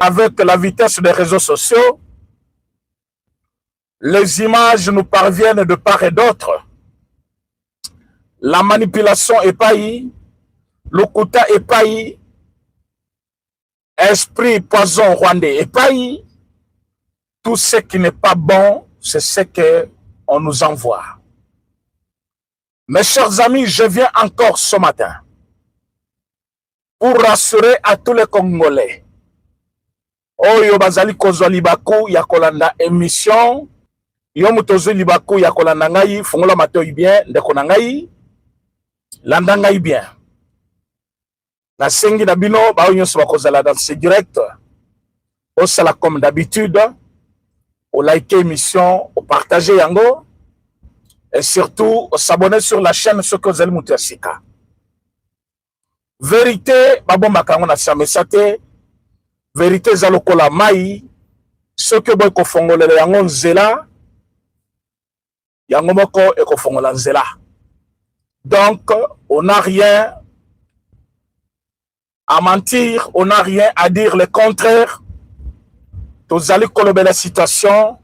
avec la vitesse des réseaux sociaux, les images nous parviennent de part et d'autre. La manipulation épaillie, le kouta épailli, esprit poison rwandais épailli, tout ce qui n'est pas bon, c'est ce qu'on nous envoie. Mes chers amis, je viens encore ce matin pour rassurer à tous les Congolais. Oyo bazali kozwa libaku ya kolanda émission, yo mutozo libaku ya kolanda ngai, fungola matoi bien, ndeko na ngai, landa ngai bien. Na sengi na bino, ba onyo so bakozala dans ce direct, au sala comme d'habitude, au like émission, au partager yango, et surtout, au s'abonner sur la chaîne Sokozeli Mutiasika. Vérité, babomba kango na samesate, vérité zalokola mai, ce que boy ko fongolele yango nzela, yango moko e ko fongola nzela. Donc, on n'a rien à mentir, on n'a rien à dire le contraire. Tozali kolobe la situation,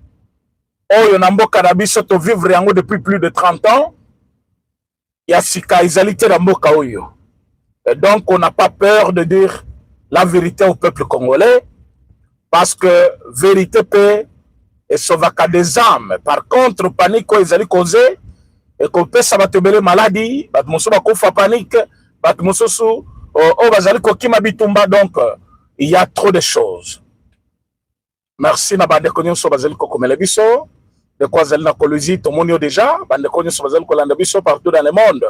oyo na mboka na biso to vivre yango depuis plus de 30 ans, ya sika izalité na mboka oyo. Et donc, on n'a pas peur de dire la vérité au peuple congolais, parce que vérité peut et sauvaka des âmes. Par contre, panique izali causé, et qu'on peut s'abattre maladie, bat mosso bakufa panique, bat mosso sou, bazali kokima bitumba, donc il y a trop de choses. Merci na bande konyo so bazali kokomela biso, de quoi zali na koluzi tomonio déjà, bande konyo so bazali kolanda biso partout dans le monde.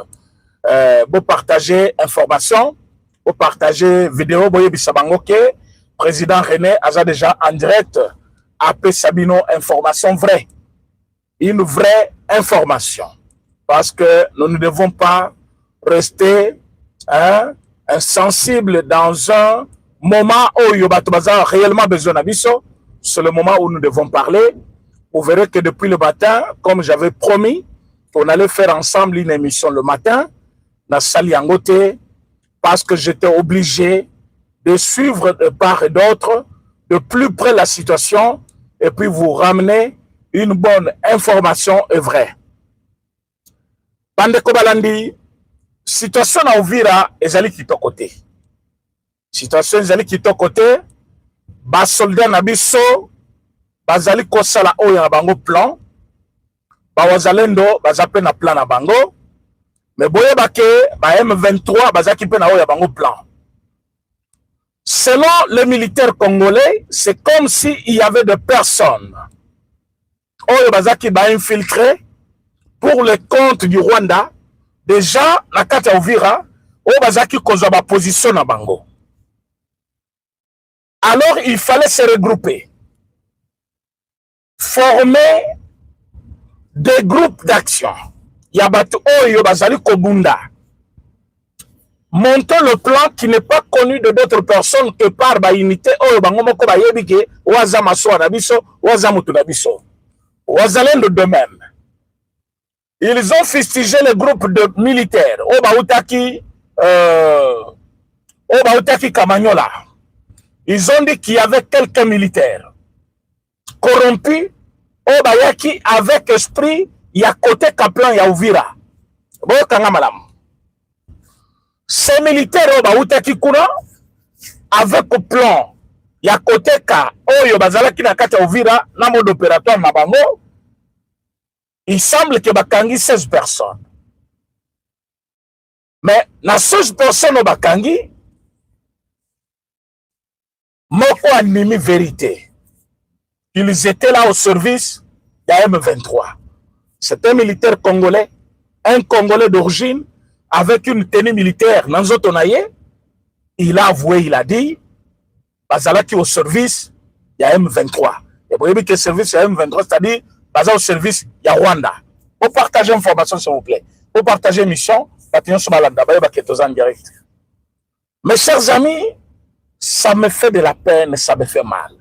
Vous partagez information, vous partagez vidéo, vous voyez que président René a déjà en direct appelé Sabino information vraie. Une vraie information. Parce que nous ne devons pas rester insensibles dans un moment où Yobatoubaza a réellement besoin d'abisso. C'est le moment où nous devons parler. Vous verrez que depuis le matin, comme j'avais promis, on allait faire ensemble une émission le matin. Na sali yangote, parce que j'étais obligé de suivre de part et d'autre de plus près la situation et puis vous ramener une bonne information et vraie. Bande Kobalandi, situation na Uvira ezali kitoko. Situation ezali kitoko, ba soldat na biso bazali kosala oyo na bango plan, ba wazalendo bazape na plan na bango. Mais boye bake ba M23 bazaki pe na oya bango plan. Selon les militaires congolais, c'est comme si il y avait des personnes oyo bazaki ba infiltré pour le compte du Rwanda. Déjà na kati ya Uvira oyo bazaki kozwa ba position na bango. Alors il fallait se regrouper, former des groupes d'action. Yabatu oyo bazali kobunda. Montons le plan qui n'est pas connu de d'autres personnes que par ba unité oyo bango moko ba yebike waza maso na biso, waza mutu na biso. Wazalendo de même. Ils ont fustigé le groupe de militaires oba utaki Kamanyola. Ils ont dit qu'il y avait quelques militaires corrompus oba yaki avec esprit. Il y a côté Kaplan, il y a Uvira. Ces militaires avec le plan, il y a côté Ka, Oyo Bazala qui n'a qu'à Uvira, dans le mode opératoire Mabango, il semble que Bakangi 16 personnes. Mais dans 16 personnes au Bakangi, Moko animi vérité. Ils étaient là au service de la M23. C'est un militaire congolais, un Congolais d'origine, avec une tenue militaire. Il a avoué, il a dit, Bazala qui au service, il y a M23. Et vous voyez que le service, il y a M23, c'est-à-dire, Bazala au service, il y a Rwanda. Vous partagez l'information, s'il vous plaît. Vous partagez l'émission, mes chers amis, ça me fait de la peine, ça me fait mal.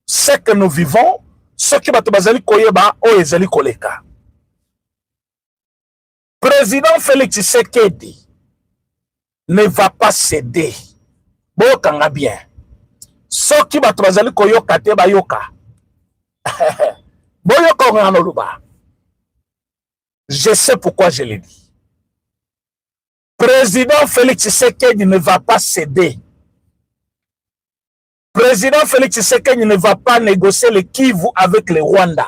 Ce que nous vivons, ce que Batubazali Koyeba o ezali koleka. Président Félix Tshisekedi ne va pas céder. boyokanga bien. Soki bato bazali koyoka te bayoka. Boyoka ngano luba. Je sais pourquoi je l'ai dit. Président Félix Tshisekedi ne va pas céder. Président Félix Tshisekedi ne va pas négocier le Kivu avec le Rwanda.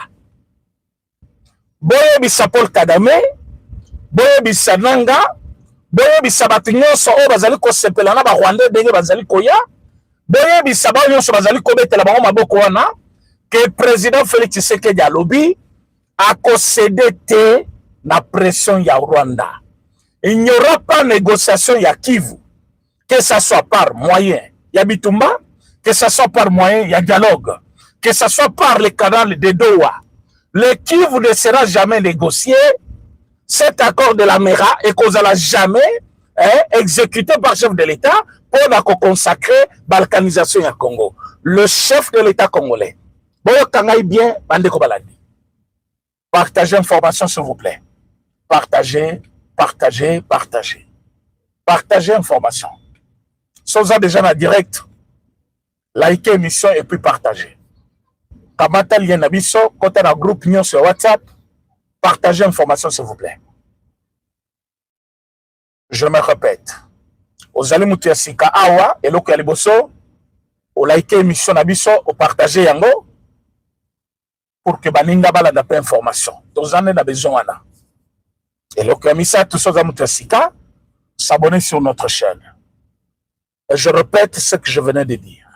Boyebisa Paul Kagame, boyebisa Nanga, boyebisa bato nyonso oyo bazali kosepela na ba Rwanda ndenge bazali koya, boyebisa ba nyonso bazali kobetela bango maboko wana que président Félix Tshisekedi alobi akosede te na pression ya Rwanda. Il n'y aura pas négociation ya Kivu, que ça soit par moyen ya Bitumba, que ça soit par moyen ya dialogue, que ça soit par le canal de Doha. Le Kivu ne sera jamais négocié. Cet accord de la MERA et qu'on n'allait jamais exécuté par le chef de l'État pour consacrer la balkanisation du Congo. Le chef de l'État congolais. Bien, partagez l'information s'il vous plaît. Partagez, partagez, partagez. Partagez l'information. Si vous avez déjà en direct, likez l'émission et puis partagez. Kamata lien nabiso, côté dans groupe Union sur WhatsApp, partagez l'information s'il vous plaît. Je me répète. Aux allez moutia sika awa, et l'oko yaliboso, au likez l'émission nabiso, au partagez yango, pour que baninga bala d'après information. Tous en a besoin là. Et l'oko yamisa, tous aux moutia sika, s'abonner sur notre chaîne. Et je répète ce que je venais de dire.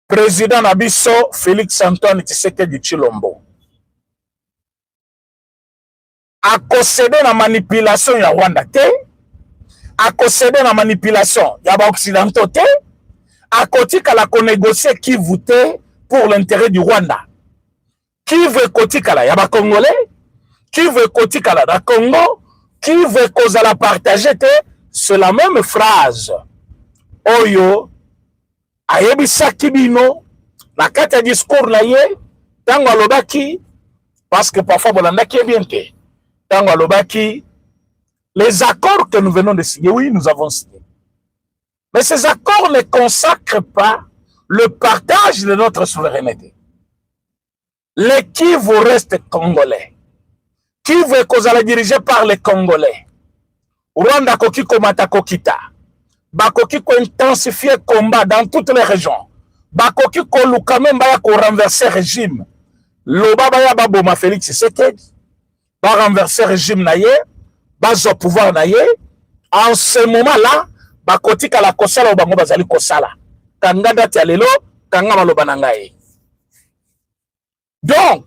Président Nabiso Félix Antoine Tshisekedi Tshilombo a concédé la manipulation ya Rwanda te, a concédé la manipulation ya ba occidentaux te, a kotika la négocier qui votait pour l'intérêt du Rwanda. Qui veut kotika la ya ba Congolais, qui veut kotika la da Congo, qui veut cause la partager te, c'est la même phrase. Oyo ayebisaki bino na kati ya discours na ye tango alobaki parce que parfois bolandaki bien te tango alobaki les accords que nous venons de signer, oui nous avons signé, mais ces accords ne consacrent pas le partage de notre souveraineté. Le Kivu reste congolais. Kivu est kozala dirigé par les Congolais. Rwanda koki komata kokita. Bakoki ko intensifier combat dans toutes les régions. Bakoki ko luka memba ya ko renverser régime. Loba baya baboma Félix Tshisekedi. Ba renverser régime na ye, bazo pouvoir na ye. En ce moment-là, bakoti kala kosala bango bazali kosala. Kanga date ya lelo, kanga maloba na ngai. Donc,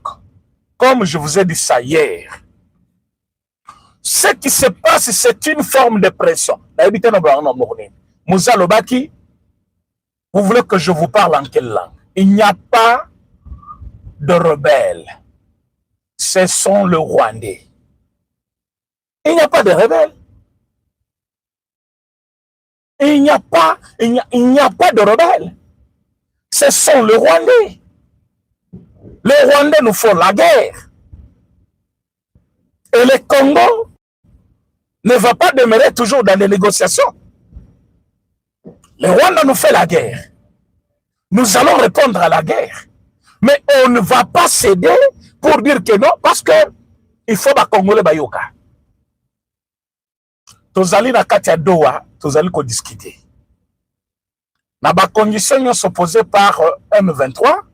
comme je vous ai dit ça hier, ce qui se passe, c'est une forme de pression. Moussa Lobaki, vous voulez que je vous parle en quelle langue? Il n'y a pas de rebelles. Ce sont les Rwandais. Il n'y a pas de rebelles. Il n'y a pas de rebelles. Ce sont les Rwandais. Les Rwandais nous font la guerre. Et le Congo ne va pas demeurer toujours dans les négociations. Le Rwanda nous fait la guerre. Nous allons répondre à la guerre. Mais on ne va pas céder pour dire que non, parce que il faut que Congolais bayoka. Tozali na kati ya Doha, tozali ko discuter. Na ba conditions s'opposées par M23,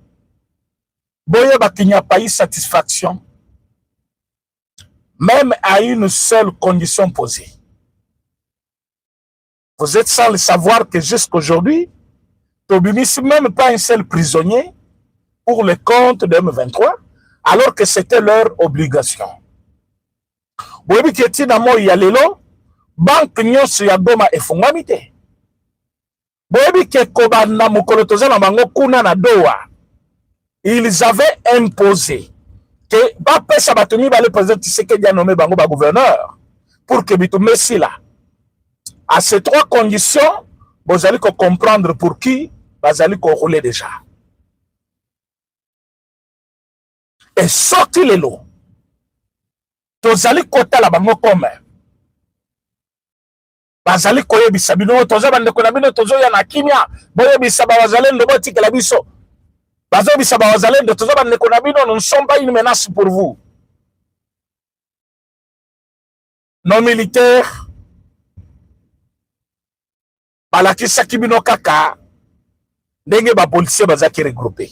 boye ba qu'il n'y a pas eu satisfaction. Même à une seule condition posée. Vous êtes sans le savoir que jusqu'aujourd'hui, Tobimis même pas un seul prisonnier pour le compte de M23, alors que c'était leur obligation. Boyebi keti na mo ya lelo, banque nyonso ya Goma efungwami te. Boyebi ke koba na mokolo tozala bango kuna na Doha, ils avaient imposé que bapesa batoni ba le président Tshisekedi a nommé bango ba gouverneur pour que bitumbe sila. À ces trois conditions, vous allez comprendre pour qui vous allez rouler déjà. Et sortir les lots. Vous allez côté la bango comme bazali koyebisa bino toza bandeko na bino tozoya na kimia boyebisa bawazalendo botikela biso bazoyebisa bawazalendo toza bandeko na bino nous ne sommes pas une menace pour vous. Nos militaires balakisaki bino kaka ndenge bapolisier bazaki regroupé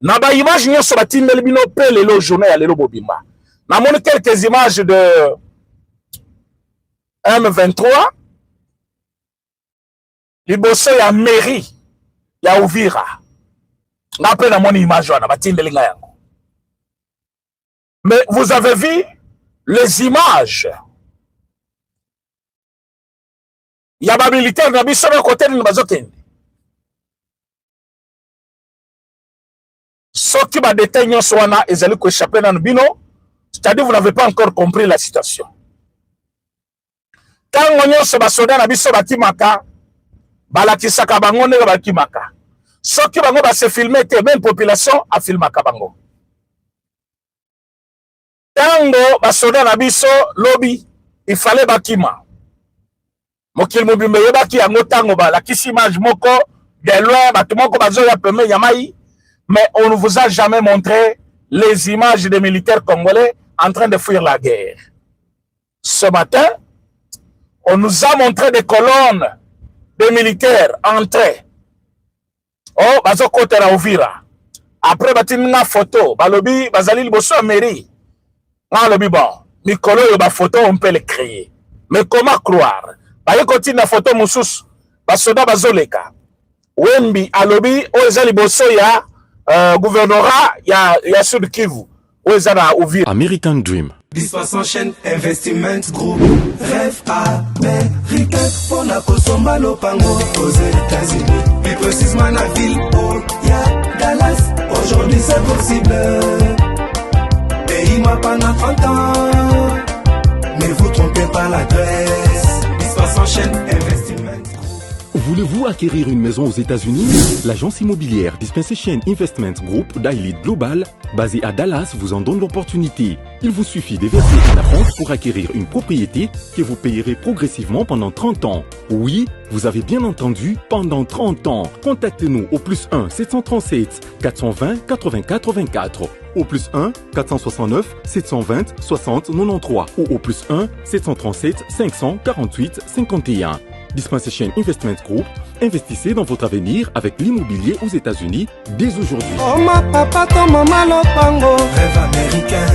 na baimage nyonso batindeli bino mpe lelo journée ya lelo bobima namoni quelques images de M23 liboso ya mairie ya Uvira nga mpe namoni image wana batindeli nga yango. Mais vous avez vu les images ya ba militaire na biso na côté ni bazokende soki ba détail nyonso wana ezali ko échapper na bino, c'est-à-dire vous n'avez pas encore compris la situation. Tango nyonso ba soda na biso bakimaka balakisaka bango ndenge bakimaka soki bango ba se filmer te même population a filmaka bango. Tango ba soda na biso lobby il fallait bakima mokil mobimbe yebaki yango tango balakisi image moko de loin bato moko bazoya peme ya mai. Mais on ne vous a jamais montré les images des militaires congolais en train de fuir la guerre. Ce matin, on nous a montré des colonnes de militaires entrés. Oh, bazo kote na Uvira. Après, batinga photo. Balobi, bazali liboso à mairie. Ah, lobi bon. Mikolo yo ba photo, on peut les créer. Mais comment croire? Baye koti na photo musus. Basoda bazoleka. Wembi, alobi, o ezali liboso ya gouvernorat ya Sud Kivu Ouezana Uvira. American Dream. Dispensant chaîne Investment Group. Rêve américain pour la Kosomba Lopango aux États-Unis. Plus précisément la ville où y'a Dallas. Aujourd'hui c'est possible. Pays moi pendant 30 ans. Ne vous trompez pas l'adresse. Dispensant chaîne Investment. Voulez-vous acquérir une maison aux États-Unis? L'agence immobilière Dispensation Investment Group d'Elite Global, basée à Dallas, vous en donne l'opportunité. Il vous suffit de verser un acompte pour acquérir une propriété que vous payerez progressivement pendant 30 ans. Oui, vous avez bien entendu, pendant 30 ans. Contactez-nous au +1 737 420 84 24, au +1 469 720 60 93 ou au +1 737 548 51. Dispensation Investment Group, investissez dans votre avenir avec l'immobilier aux États-Unis dès aujourd'hui. Oh ma papa, ton maman Lopango. Rêve américain.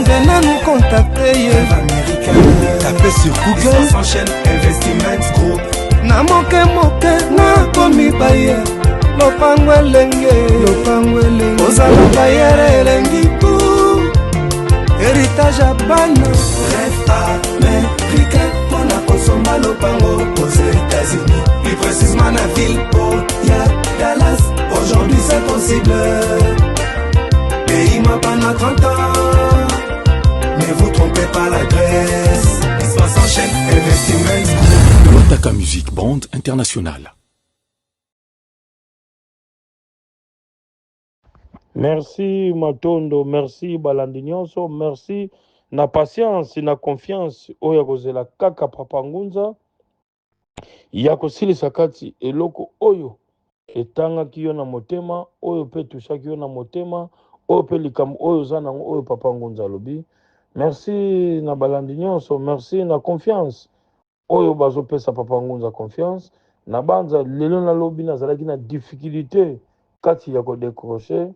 Venez nous contacter. Rêve américain. Tapez sur Google. Dispensation Investment Group. Na moke na komi baye. Lopango elenge. Lopango elenge. Ozala baye elengi tout. Héritage à ban. Rêve américain. Kosomba Lopango aux États-Unis. Plus précisément la ville où y'a Dallas. Aujourd'hui c'est possible. Pays m'a pendant 30 ans. Ne vous trompez pas l'adresse. Dispensant chaîne Investment. Lotaka Music Band International. Merci Matondo, merci Balandi Nyonso, merci na patience na confiance oyo kozela kaka Papa Ngunza ya kosilisa kati eloko oyo etangaki yo na motema oyo pe tushaki yo na motema oyo pe likambo oyo za nango oyo Papa Ngunza alobi. Merci na Balandi Nyonso, merci na confiance oyo bazopesa Papa Ngunza confiance na banza lelo na lobi nazalaki na difficulté kati ya kodécrocher.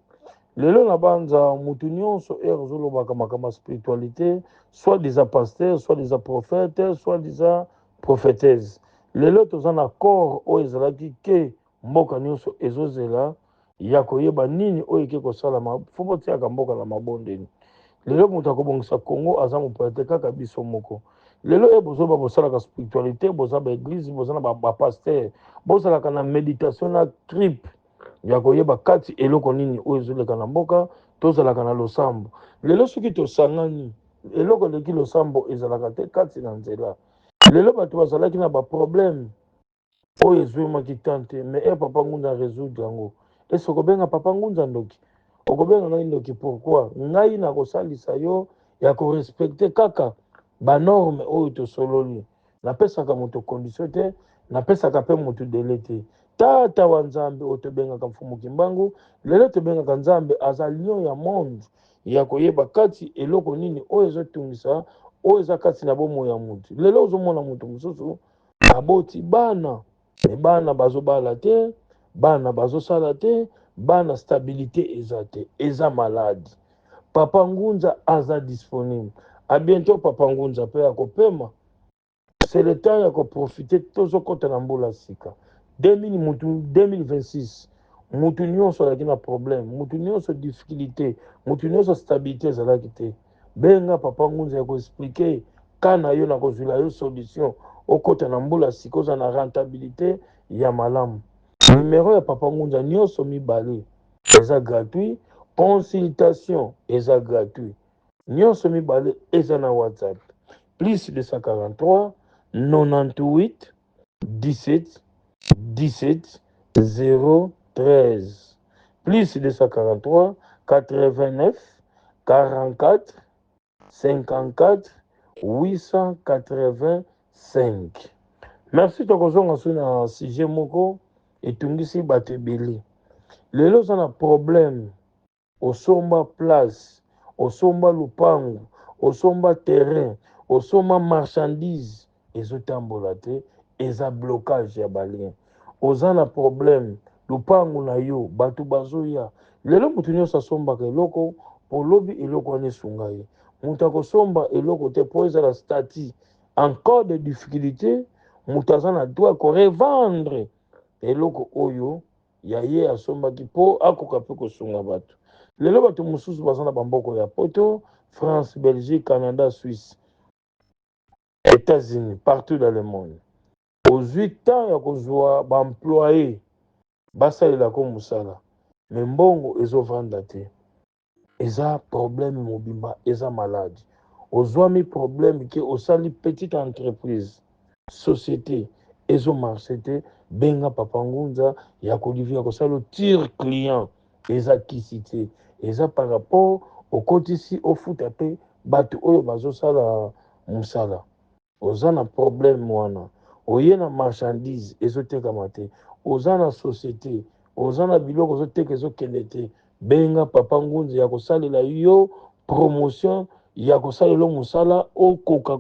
Lelo na banza mutu nyonso ezolobaka makama spiritualité, soit des pasteurs, soit des prophètes, soit des prophétesses. Lelo toza na corps o ezalaki ke mboka nyonso ezozela ya koyeba nini oyo ke kosala fo tiaka mboka na mabondeni. Lelo mutu akobongisa Congo aza moprete kaka biso moko. Lelo bozoba bosalaka spiritualité, bozaba église, bozana ba pasteur, bozalaka na méditation na trip. Ya koyeba kati eloko nini oyo ezoleka na mboka tozalaka na losambo. Lelo soki tosangani eloko leki losambo ezalaka te kati na nzela. Lelo bato bazalaki na ba problème oyo ezwemaki tante mais Papa Ngunza résoudre yango. Est-ce kobenga Papa Ngunza ndoki? Okobenga ngai ndoki pourquoi? Ngai na kosalisa yo ya ko respecter kaka ba norme oyo tosololi. napesaka moto condition te, napesaka pe moto délai te. Tata wa Nzambe otobengaka Mfumu Kimbangu, lelo tobengaka Nzambe aza lion ya monde ya koyeba kati eloko nini oyo ezotungisa oyo eza kati na bomoi ya mutu. Lelo ozomona mutu mosusu aboti bana, me bana bazobala te, bana bazosala te, bana stabilité eza te, eza malade. Papa Ngunza aza disponible. A bientôt Papa Ngunza pe akopema. C'est le temps ya ko profiter tozo kota na mbula sika. 2026 mutu nyonso azalaki na problème, mutu nyonso difficulté, mutu nyonso stabilité ezalaki te. Benga Papa Ngunza ya koexplike kana yo na kozwila yo solution okota na mbula sika oza na rentabilité ya malamu. Numéro ya Papa Ngunza nyonso mibale eza gratuit, consultation eza gratuit. Nyonso mibale eza na WhatsApp. Plus 243 98 17 17 013. Plus 243 89 44 54 885. Merci tokozonga so na sujet moko etungisi bato ebele. Lelo oza na problème osomba place, osomba lupangu, osomba terrain, osomba marchandise ezotambola te, eza blocage ya balien. Oza na problème lupangu na yo bato bazoya. Lelo mutu nyonso asombaka eloko olobi eloko wana esunga ye. Mutu akosomba eloko te po ezala stati encore de difficulté, mutu aza na droit ko revendre eloko oyo ya ye asombaki po akoka pe kosunga bato. Lelo bato mosusu baza na bamboko ya poto, France, Belgique, Canada, Suisse, États-Unis, partout dans le monde. Aux 8 ans ya kozwa baemployé basalelako mosala, me mbongo ezovanda te. Eza problème mobimba, eza malade. Ozwami problème ke osali petite entreprise, société ezomarche te, benga Papa Ngunza ya kolivia kosala tire client eza kisi te. Eza par rapport okotisi ofuta pe bato oyo bazosala mosala. Oza na problème wana, oye na marchandise ezotekama te, oza na société, oza na biloko ezoteka ezokende te, benga Papa Ngunza ya kosalela yo promotion, ya kosalela mosala okoka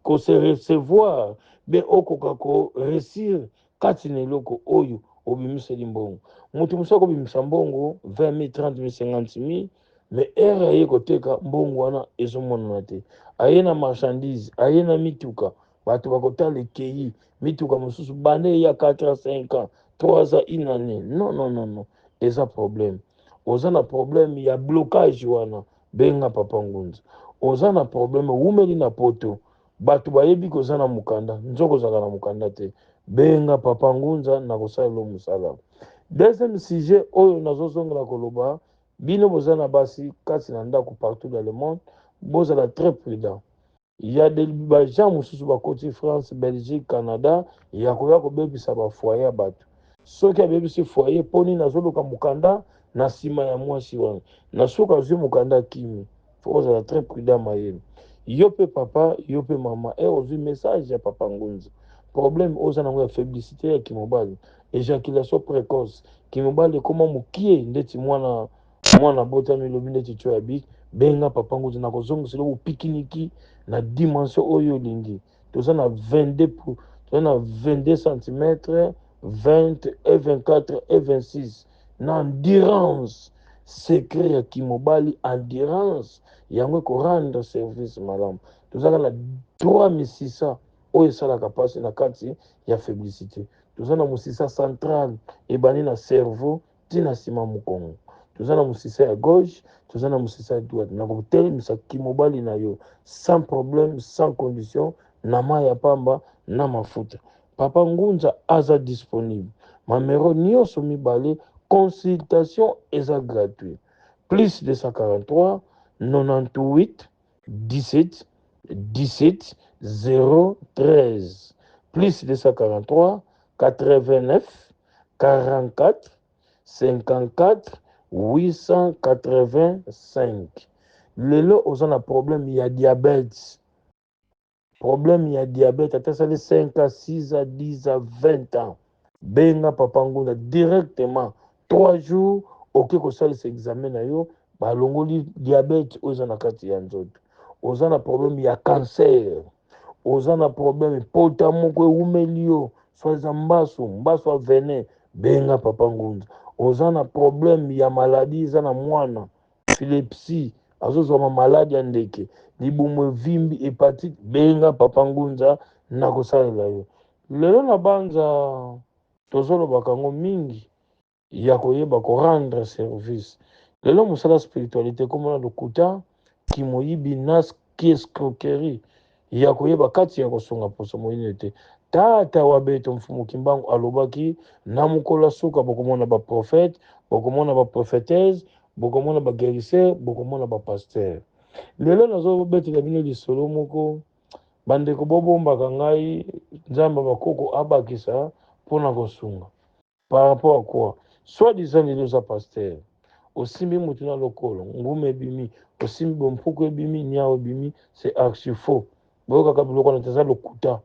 ko se recevoir, be okoka ko réussir kati na eloko oyo obimiseli mbongo. Mutu mosusu akobimisa mbongo 20 000, 30 000, 50 000, me ere aye koteka mbongo wana ezomonana te. Aye na marchandise, aye na mituka, bato bakotala ekei, mituka mosusu bande ya 4 à 5 ans, 3 ans, une année. Non, non, non, non. Eza problème. Oza na problème ya blocage wana, benga Papa Ngunza. Oza na problème umeli na poto, bato bayebi koza na mukanda, nzoko zaka na mukanda te. Benga Papa Ngunza na kosalela mosala. Deuxième sujet oyo nazozongela koloba, bino bozana basi kati na ndako partout dans le monde, bozala très prudent. Il y a des gens mosusu bakoti France, Belgique, Canada, ya koya kobebisa ba foyer bato. Soki abebisi foyer poni nazoloka mukanda na sima ya mwasi wana. Na soka zwi mukanda kimi. Bozala très prudent mayele. Yo pe papa, yo pe mama, ozwi message ya Papa Ngunza. Problème oza nango ya féblicité ya kimobali, éjaculation précoce. Kimobali koma mukie ndeti mwana botami lobi ndeti cho ya bik, benga Papa Ngunza na kozongisela upikiniki na dimension oyo lingi. Toza na 22 cm, 20 et 24 et 26. Na endurance secret ya kimobali, endurance yango ko rendre service malamu. Toza na 3600 oyo esalaka pasi na kati ya féblicité. Toza na musisa central ebani na cerveau tina nsima mokongo. Toza na musisa ya gauche, toza na musisa ya droite. Na kotelemisa kimobali na yo sans problème, sans condition, na mai ya pamba na mafuta. Papa Ngunza aza disponible. Mamero nyonso mibale, consultation eza gratuit. Plus 243 98 17 17 013. Plus 243 89 44 54 885. Lelo oza na problème ya diabète. problème ya diabète ata sali 5 à 6 à 10 à 20 ans benga papa Ngunza directement 3 jours oke kosalisa examen na yo balongoli diabète oyo eza na kati ya nzoto oza na problème ya cancer oza na problème pota moko ewumeli yo so eza mbaso ya venin benga papa Ngunza oza na problème ya maladie eza na mwana epilepsie azozwa maladi ya ndeke libumu evimbi hepatite benga papa Ngunza na kosalela yo lelo na banza tozolobaka yango mingi ya koyeba korendre service lelo mosala spiritualité komona lokuta kimoyibi nas kiescroquerie ya koyeba kati ya kosunga poso moyini te tata wa beto mfumu kimbangu alobaki na mokolo suka bokomona baprofete bokomona baprophétese bokomona baguérisseur bokomona bapaster lelo nazobetela bino lisolo moko bandeko bobombaka ngai nzambe bakoko abakisa mpona kosunga par rapport à quoi soit disant lelo oza paster osimbi motu na lokolo ngumu ebimi osimbi bompuku ebimi niao ebimi c'est archi faux boyokaka biloko na eza lokuta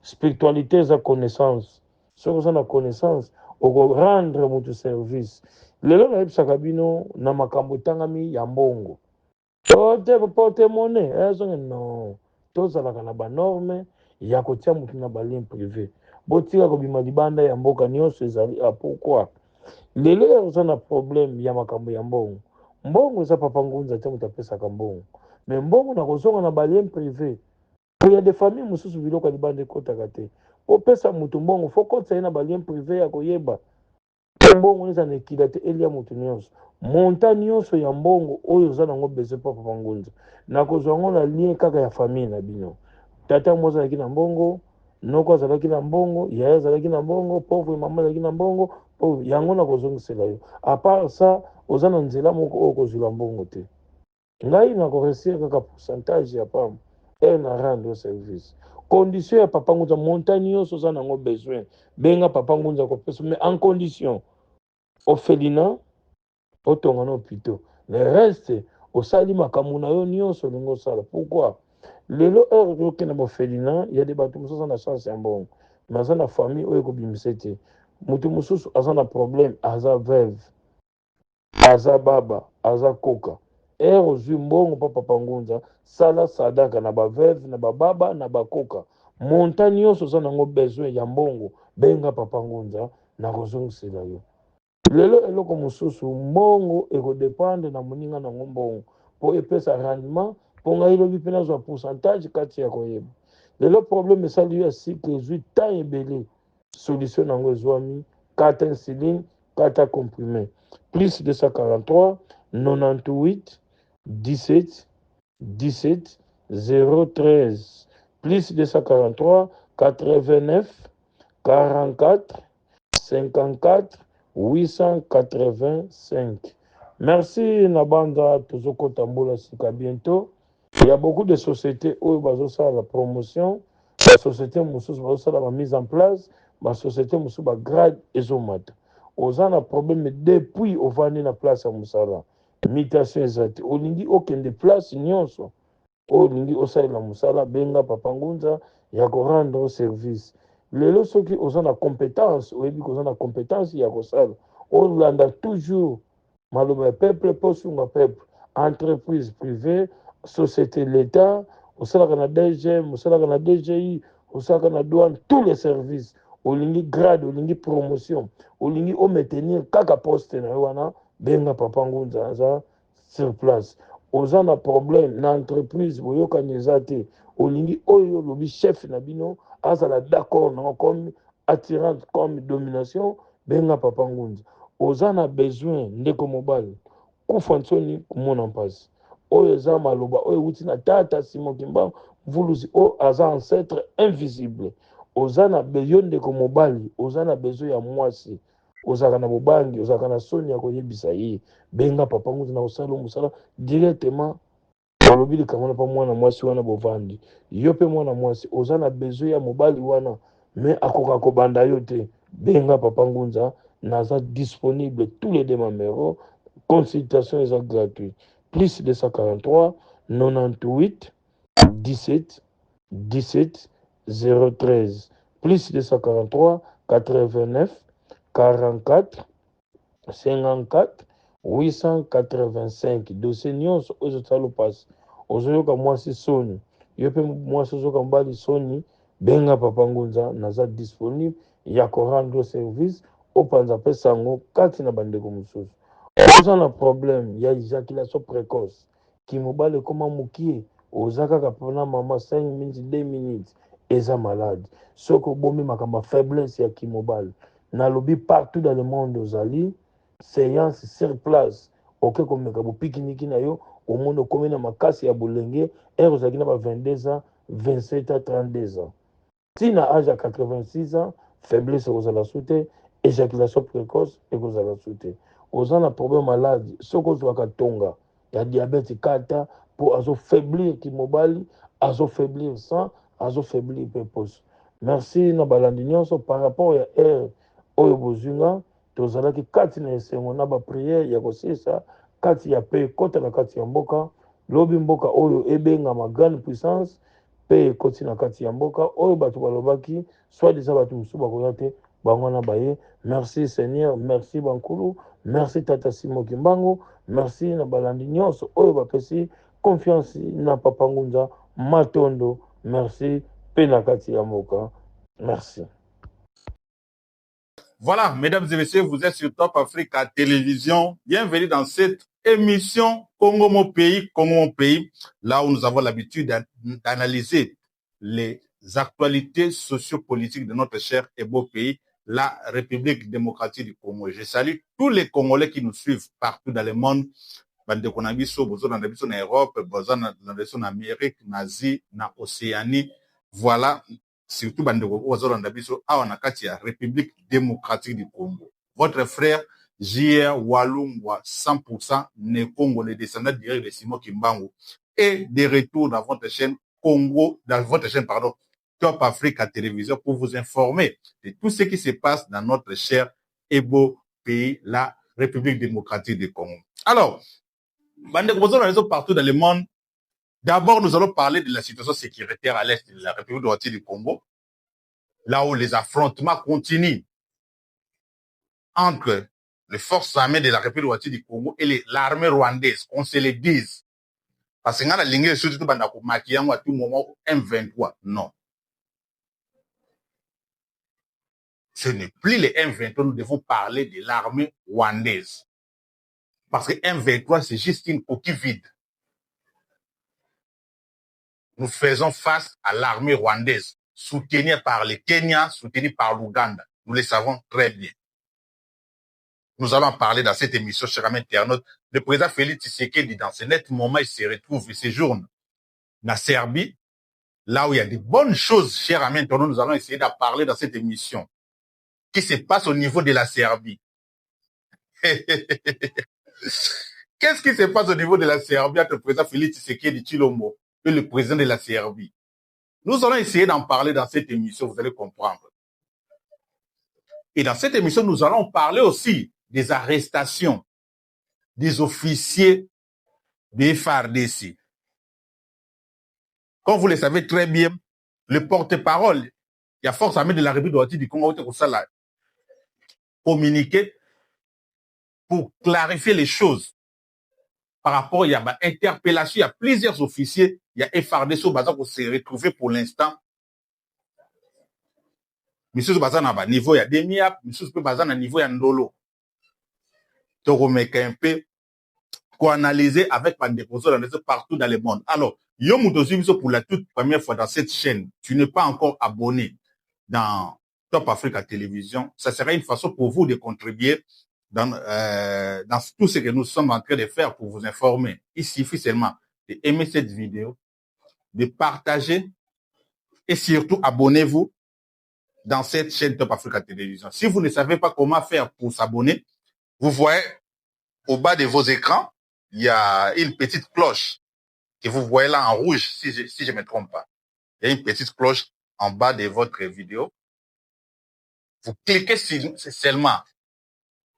spiritualité eza connaissance soki oza na connaissance okorendre motu service lelo nayebisaka bino na makambo etangami ya mbongo pote mone ezonge non tozalaka na banorme ya kotia motu na balien privé botika kobima libanda ya mboka nyonso ezali pourquoi lelo oza na problème ya makambo ya mbongo eza papa Ngunza te moto apesaka mbongo me mbongo na kozonga na balien privé po ya de famille mosusu biloko ya libanda ekotaka te opesa motu mbongo fo kotisa ye na balien privé ya koyeba mbongo eza na ekila te elia motu nyonso monta nyonso ya mbongo oyo oza nango besoin pa papa Ngunza na kozwa yango na lien kaka ya famille na bino tata mo azalaki na mbongo noko azalaki na mbongo yaya azalaki na mbongo pauvre mama azalaki na mbongo yango na kozongisela yo apart ça oza na nzela moko oyo kozwila mbongo te ngai na koresir kaka pourcentage ya pamba na rendre service condition ya papa Ngunza montagne nyonso oza nango besoin benga papa Ngunza kopesa mais en condition orphelinat otonga na hôpital le reste osali makambo na yo nyonso olingi osala pourquoi lelo heure okende na orphelinat ya de bato mosusu aza na chance ya mbongo mais aza na famille oyo ekobimisa te motu mosusu aza na problème aza veuve aza baba aza koka ere ozwi mbongo mpa papa Ngunza sala sadaka na baveuve na bababa na bakoka monta nyonso oza nango besoin ya mbongo benga papa Ngunza na kozongisela yo lelo eloko mosusu mbongo ekodependre na moninga nango mbongo mpo epesa rendement mpo ngai lobi mpe nazwa pourcentage kati ya koyeba lelo problème esali yo ya sikle ezwi temps ebele solution nango ezwami kata insuline kata comprimé plus 243 98 17 17 013 plus 243 89 44 54 885. Merci Nabanda Tozoko Tambola Sika bientôt. Il y a beaucoup de sociétés où ils ça la promotion, la société Moussous ça la mise en place, la société Moussous ba grade ezomata. Oza na problème depuis au vani na place à Moussala. Mutation exacte. Olingi aucune place nyonso. Olingi osala la Moussala benga papa Ngunza ya ko rendre service. Lelo soki oza na compétence oyebi koza na compétence ya kosala olanda toujours maloba ya peuple posunga peuple entreprise privée société l'état osalaka na DGM osalaka na DGI osalaka na douane tous les services olingi grade olingi promotion olingi ometenir kaka poste na yo wana benga papa Ngunza aza sur place oza na problème na entreprise boyokani eza te olingi oyo lobi chef na bino azala d'accord non comme attirante comme domination benga papa Ngunza oza na besoin ndeko mobali kufa nsoni kumona mpasi oyo eza maloba oyo wuti na tata Simon Kimbangu mvuluzi oyo aza ancêtre invisible oza na besoin ndeko mobali oza na besoin ya mwasi ozalaka na bobangi ozalaka na soni ya koyebisa ye benga papa Ngunza na kosala mosala directement olobi likamwana mpa mwana mwasi wana bovandi yo mpe mwana mwasi oza na besoin ya mobali wana me akoka kobanda yo te benga papa Ngunza naza disponible tous les deux numéros consultation eza gratuit plus 243 98 17 17 013 plus 243 89 44 54 885. Dossier nyonso ozotala pasi ozoyoka mwasi soni yo mpe mwasi ozoyoka mobali soni, benga Papa Ngunza, naza disponible ya korendre service opanza mpe sango kati na bandeko mosusu. Oza na problème ya éjaculation précoce, kimobali ekoma mokie, oza kaka mpona mama 5 minutes 2 minutes, eza malade. Soki obomi makambo faiblesse ya kimobali, nalobi partout dans le monde ozali séance sur place, oke komeka bopikiniki na yo omona okomi na makasi ya bolenge, ere ozalaki na ba 22 ans 27 ans 32 ans, tina âge ya 86 ans faiblesse ekozala su te, éjaculation précoce ekozala su te. Oza na problème maladi, soki ozwaka tonga ya diabète kata mpo azofaiblir kimobali, azofaiblir sang, azofaiblir mpe poso. Merci na balandi nyonso par rapport ya ere oyo bozwinga tozalaki kati na esengo na bapriere ya kosilisa kati ya mpe ekota na kati ya mboka, lobi mboka oyo ebengama grande puissance mpe ekoti na kati ya mboka oyo bato balobaki soit disa bato mosusu bakoya te bango na baye. Merci Seigneur, merci bankulu, merci Tata Simo Kimbangu, merci na balandi nyonso oyo bapesi confiance na Papa Ngunza Matondo, merci mpe na kati ya mboka, merci. Voilà, mesdames et messieurs, vous êtes sur Top Africa Télévision. Bienvenue dans cette émission Congo mon pays, là où nous avons l'habitude d'analyser les actualités sociopolitiques de notre cher et beau pays, la République démocratique du Congo. Je salue tous les Congolais qui nous suivent partout dans le monde. Bande Konabiso, Bozo en Europe, Bozo en Amérique, en Asie, en Océanie. Voilà. Surtout Bandeko Oazoro Ndabiso Awanakatia, République démocratique du Congo. Votre frère J.R. Walungwa 100% né Congolais, descendant direct de Simon Kimbangu, et de retour dans votre chaîne Top Africa Télévision pour vous informer de tout ce qui se passe dans notre cher et beau pays, la République démocratique du Congo. Alors, Bandeko Oazoro partout dans le monde. D'abord, nous allons parler de la situation sécuritaire à l'est de la République démocratique du Congo, là où les affrontements continuent entre les forces armées de la République démocratique du Congo et l'armée rwandaise, qu'on se le dise. Parce que dans la ligne, surtout dans à tout moment, M23, non. Ce n'est plus les M23, nous devons parler de l'armée rwandaise. Parce que M23, c'est juste une coquille vide. Nous faisons face à l'armée rwandaise, soutenue par le Kenya, soutenue par l'Ouganda. Nous le savons très bien. Nous allons parler dans cette émission, chers amis internautes. Le président Félix Tshisekedi, dans ce net moment, il se retrouve, il séjourne en Serbie, là où il y a de bonnes choses, chers amis internautes. Nous allons essayer de parler dans cette émission. Qui se passe au niveau de la Serbie? Qu'est-ce qui se passe au niveau de la Serbie entre le président Félix Tshisekedi Tshilombo et le président de la Serbie? Nous allons essayer d'en parler dans cette émission, vous allez comprendre. Et dans cette émission, nous allons parler aussi des arrestations des officiers des FARDC. Comme vous le savez très bien, le porte-parole, il y a force armée de la République démocratique du Congo qui a communiqué pour clarifier les choses. Par rapport, il y a une interpellation, il y a plusieurs officiers, il y a FARDC au bazar qui s'est retrouvé pour l'instant. Monsieur Bazan a niveau, il y a des miap, monsieur Bazan a niveau, il y a Ndolo. Donc, on met un peu pour analyser avec Pandéposo partout dans le monde. Alors, pour la toute première fois dans cette chaîne, tu n'es pas encore abonné dans Top Africa Télévision, ça serait une façon pour vous de contribuer dans tout ce que nous sommes en train de faire pour vous informer. Il suffit seulement d'aimer cette vidéo, de partager et surtout abonnez-vous dans cette chaîne Top Africa Télévision. Si vous ne savez pas comment faire pour s'abonner, vous voyez au bas de vos écrans, il y a une petite cloche que vous voyez là en rouge, si je me trompe pas. Il y a une petite cloche en bas de votre vidéo. Vous cliquez seulement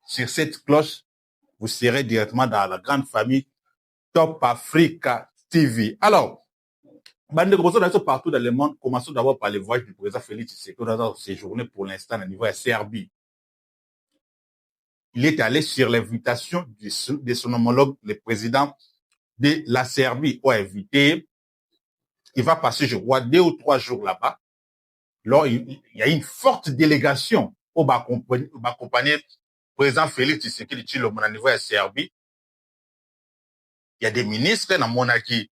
sur cette cloche, vous serez directement dans la grande famille Top Africa TV. Alors, Bande de partout dans le monde, commençons d'abord par le voyage du président Félix Tshisekedi dans séjourné pour l'instant au niveau de Serbie. Il est allé sur l'invitation de son homologue, le président de la Serbie, a invité. Il va passer, je crois, 2 ou 3 jours là-bas. Là, il y a une forte délégation au bas accompagner le président Félix Tshisekedi Tshilombo au niveau de la Serbie. Il y a des ministres dans mon acquis.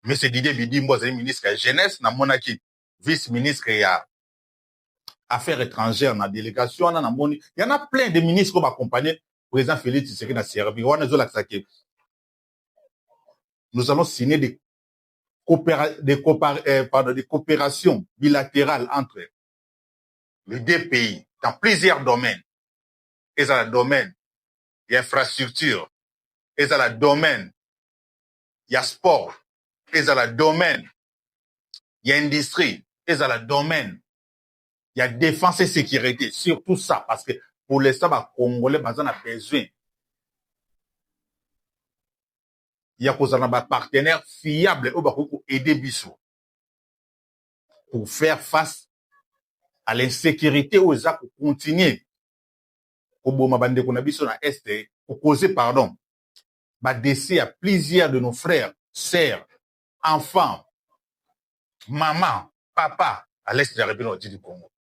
M. Didier Bidimbo, c'est ministre de la jeunesse, dans mon acquis, vice-ministre et affaires étrangères dans la délégation. Il y en a plein de ministres qui vont accompagner le président Félix Tshisekedi dans la Serbie. Nous allons signer des coopérations bilatérales entre les 2 pays dans plusieurs domaines. Et dans le domaine, il y a infrastructure. Et dans le domaine, il y a sport. Et dans le domaine, il y a industrie. Et dans le domaine, il y a défense et sécurité. Surtout ça, parce que pour l'instant, les Congolais ont besoin. Il y a des partenaires fiables pour aider Bissou pour faire face à l'insécurité aux gens pour continuer. Pour causer, pardon, décès à plusieurs de nos frères, sœurs, enfants, maman, papa à l'est de la République du Congo.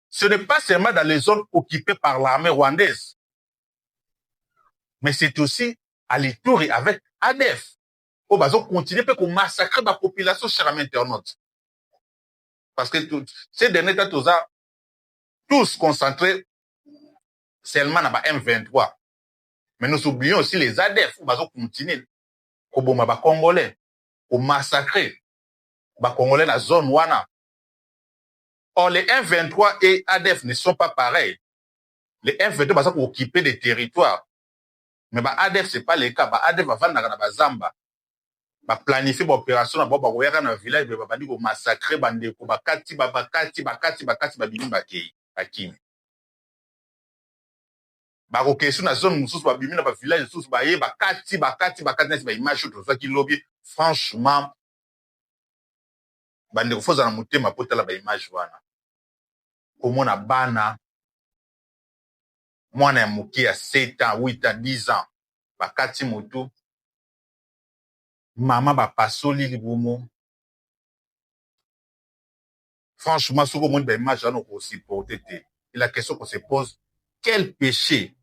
Ce n'est pas seulement dans les zones occupées par l'armée rwandaise, mais c'est aussi à l'Ituri avec ADF. Au bas, on continue à massacrer la population, chers internautes. Parce que ces derniers temps, tous concentrés seulement dans la M23. Mais nous oublions aussi les ADF. Au bas, on continue à Congolais, à massacrer les Congolais dans la zone Wana. Or, les M23 et ADF ne sont pas pareils. Les M23 sont occupés des territoires. Mais ADF, ce n'est pas le cas. ADF va faire dans Zamba. Va planifier l'opération dans le village, va massacrer, va kati, question na zone mususu ba bimi na ba village mususu ba ye ba kati na image to ça qui lobby franchement bande ko foza na mutema potala ba image wana komona bana mwana ya muki ya 7 ans 8 ans 10 ans ba kati motu mama ba pasoli libumo franchement ce ko moni ba image wana ko supporter te. Et la question qu'on se pose, quel péché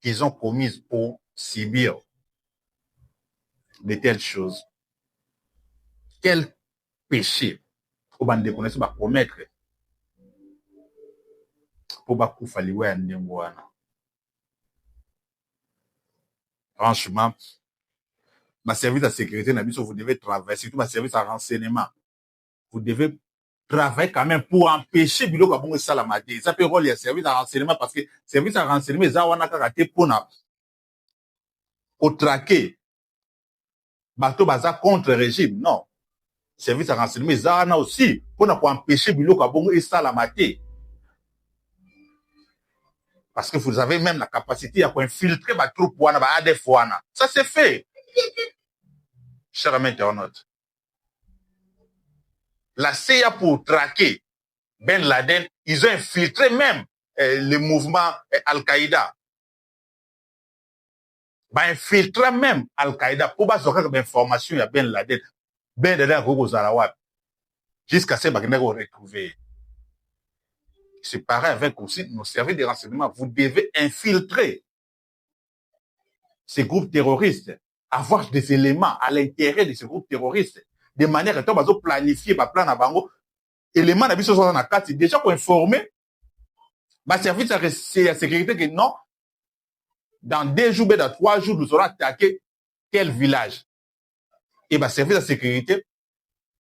qu'ils ont commis pour subir de telles choses? Quel péché pour bande connaître va commettre pour ba kufaliwa ya ndengo wana? Franchement, ma service de sécurité na biso, vous devez travailler, surtout ma service de renseignement. Vous devez travailler quand même pour empêcher biloko bongo salamate. Ça peut rôle ya service de renseignement parce que service de renseignement za wana kaka te pona au traquer bato baza contre régime. Non. Service de renseignement za wana aussi pona pour empêcher biloko bongo salamate. Parce que vous avez même la capacité à infiltrer ma troupe wana ba ADF wana. Ça c'est fait. Chers amis internautes. La CIA pour traquer Ben Laden, ils ont infiltré même le mouvement Al-Qaïda. Infiltré même Al-Qaïda pour avoir des informations à Ben Laden. Ben Laden au Zarawat. Jusqu'à ce qu'ils retrouver. C'est pareil avec aussi nos services de renseignement. Vous devez infiltrer ces groupes terroristes, avoir des éléments à l'intérieur de ces groupes terroristes. De manière à planifier un plan à bango éléments na biso na kati déjà pour informer service de sécurité que non dans 2 jours dans 3 jours nous allons attaquer quel village et service de sécurité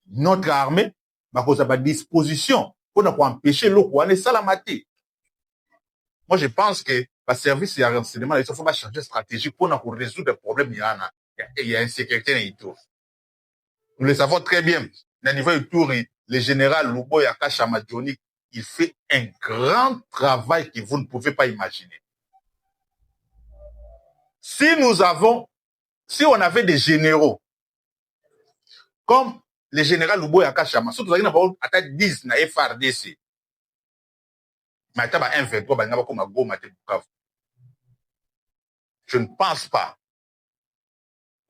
notre armée va poser à disposition pour empêcher l'eau salamate. Moi je pense que service de renseignement il faut changer de stratégie pour résoudre le problème il y a insécurité dans les tours. Nous le savons très bien. Au niveau du tour, le général Lubo Yaka Chamadjoni, il fait un grand travail que vous ne pouvez pas imaginer. Si on avait des généraux comme le général Luboya Kachama, surtout qu'il y a 10 na FRDC. Mais il y a un 23, il y a comme Goma te Bukavu. Je ne pense pas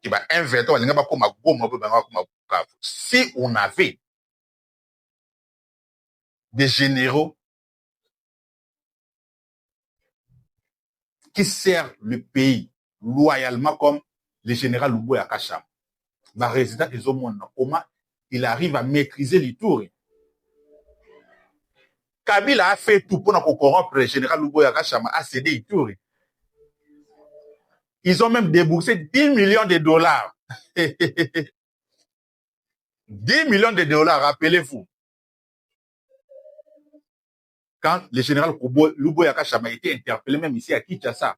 qu'il y a un 23, il y a comme Goma te Bukavu. Si on avait des généraux qui servent le pays loyalement comme le général Luboya Kachama, le résident des hommes, comment il arrive à maîtriser l'Ituri. Kabila a fait tout pour corrompre le général Luboya Kachama à céder Ituri. Ils ont même déboursé 10 millions de dollars. 10 millions de dollars, rappelez-vous. Quand le général Luboya Kachama a été interpellé même ici à Kinshasa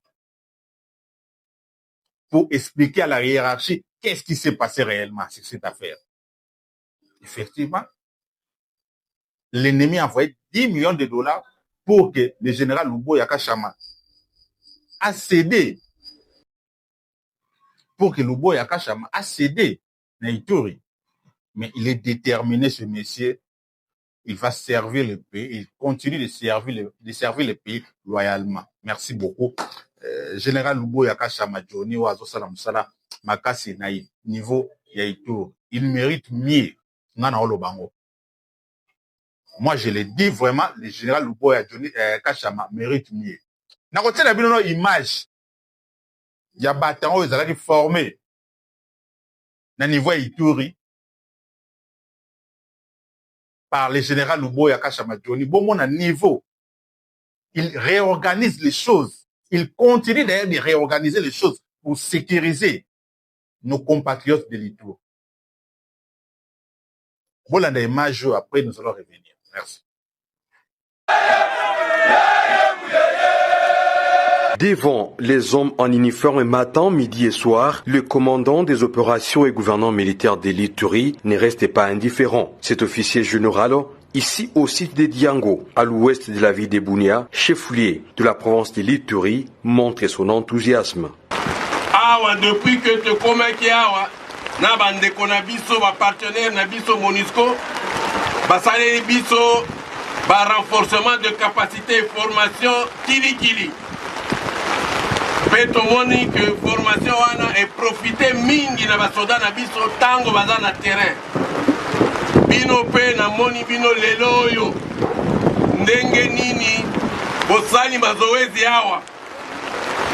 pour expliquer à la hiérarchie qu'est-ce qui s'est passé réellement sur cette affaire. Effectivement, l'ennemi a envoyé 10 millions de dollars pour que le général Luboya Kachama a cédé. Pour que Luboya Kachama a cédé dans Ituri. Mais il est déterminé, ce monsieur. Il va servir le pays. Il continue de servir le pays loyalement. Merci beaucoup. Général Luboya Kachama Johnny Oazo Salam Sala Makasi Naï. Niveau Yaïtour. Il mérite mieux. Moi, je l'ai dit vraiment, le général Luboya Kachama mérite mieux. N'a pas une image. Il y a bâtiment ils allaient former. Dans le niveau Ituri. Par le général Luboya Kachama Johnny. Bon, mon niveau. Il réorganise les choses. Il continue d'ailleurs de réorganiser les choses pour sécuriser nos compatriotes de l'Ituri. Voilà des images, après nous allons revenir. Merci. Devant les hommes en uniforme matin, midi et soir, le commandant des opérations et gouvernant militaire de l'Ituri ne restait pas indifférent. Cet officier général, ici au site de Diango, à l'ouest de la ville de Bunia, chef-lieu de la province de l'Ituri, montre son enthousiasme. Awa, depuis que te communiques awa, na bandeko na biso ba partenaire na biso MONUSCO, basale biso ba renforcement de capacité et formation kili. Peto moni que formation wana et profiter mingi na basoda na biso tango baza na terrain. Bino pe na moni bino lelo yo. Ndenge nini bosali mazoezi awa.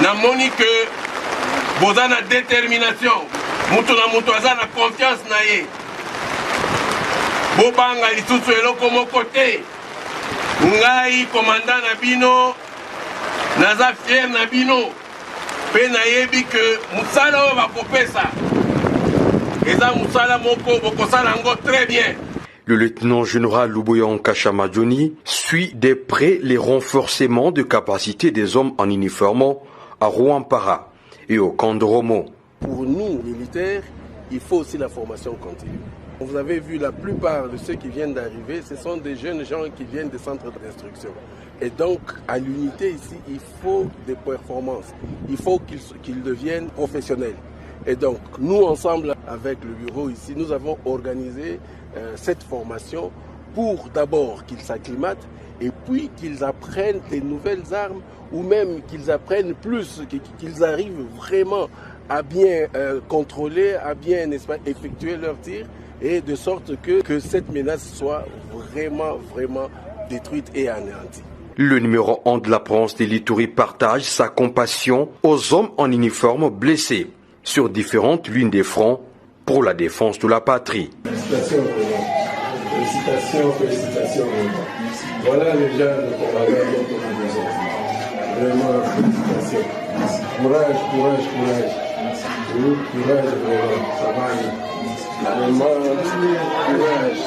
Na moni que boza na détermination. Mutu na mutu aza na confiance na ye. Bobanga lisusu eloko moko te. Ngai commandant na bino naza fier na bino. Pe na yebi que musala o bakopesa. Eza musala moko bokosala ngo très bien. Le lieutenant général Luboya Kachama Johnny suit de près les renforcements de capacités des hommes en uniforme à Rwampara et au camp de Romo. Pour nous, militaires, il faut aussi la formation continue. Vous avez vu la plupart de ceux qui viennent d'arriver, ce sont des jeunes gens qui viennent des centres d'instruction. Et donc, à l'unité ici, il faut des performances. Il faut qu'ils deviennent professionnels. Et donc, nous, ensemble avec le bureau ici, nous avons organisé cette formation pour d'abord qu'ils s'acclimatent et puis qu'ils apprennent des nouvelles armes ou même qu'ils apprennent plus, qu'ils arrivent vraiment à bien contrôler, à bien, n'est-ce pas, effectuer leurs tirs et de sorte que cette menace soit vraiment détruite et anéantie. Le numéro 1 de la province de l'Ituri partage sa compassion aux hommes en uniforme blessés sur différentes lignes de front pour la défense de la patrie. Félicitations. Voilà les gens de combattant dont on a besoin. Vraiment, félicitations. Courage. Courage, vraiment. Ça va aller. Vraiment, courage.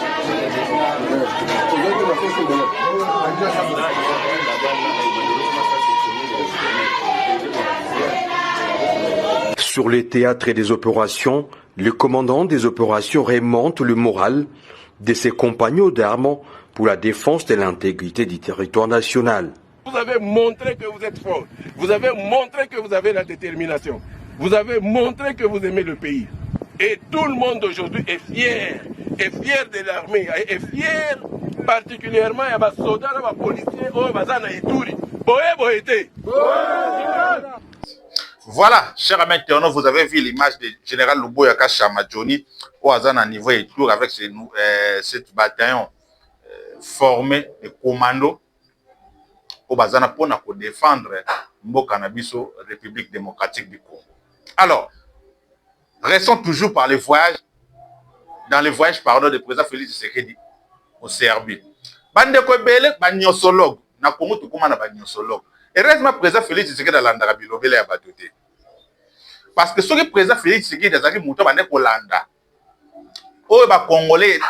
Sur les théâtres des opérations, le commandant des opérations remonte le moral de ses compagnons d'armes pour la défense de l'intégrité du territoire national. Vous avez montré que vous êtes fort. Vous avez montré que vous avez la détermination. Vous avez montré que vous aimez le pays. Et tout le monde aujourd'hui est fier de l'armée, est fier particulièrement il y a des soldats, des policiers, des Ituri. Voilà, chers amis internautes, vous avez vu l'image du général Luboyaka Chamadjoni au Azana niveau et tour avec cette bataillon formé de commandos au Bazana pour défendre Mbokanabiso, République démocratique du Congo. Alors, restons toujours par les voyages, dans les voyages du président Félix Tshisekedi au Serbie. Bande Kobele, bagnosologue, na Congo tout comme na bagnosologue. Heureusement, président Félix Tshisekedi a landara bilobele ya batoté. Parce que ce que le président Félix Tshisekedi a dit, mouto bande Kolanda. Oh, ba Congolais,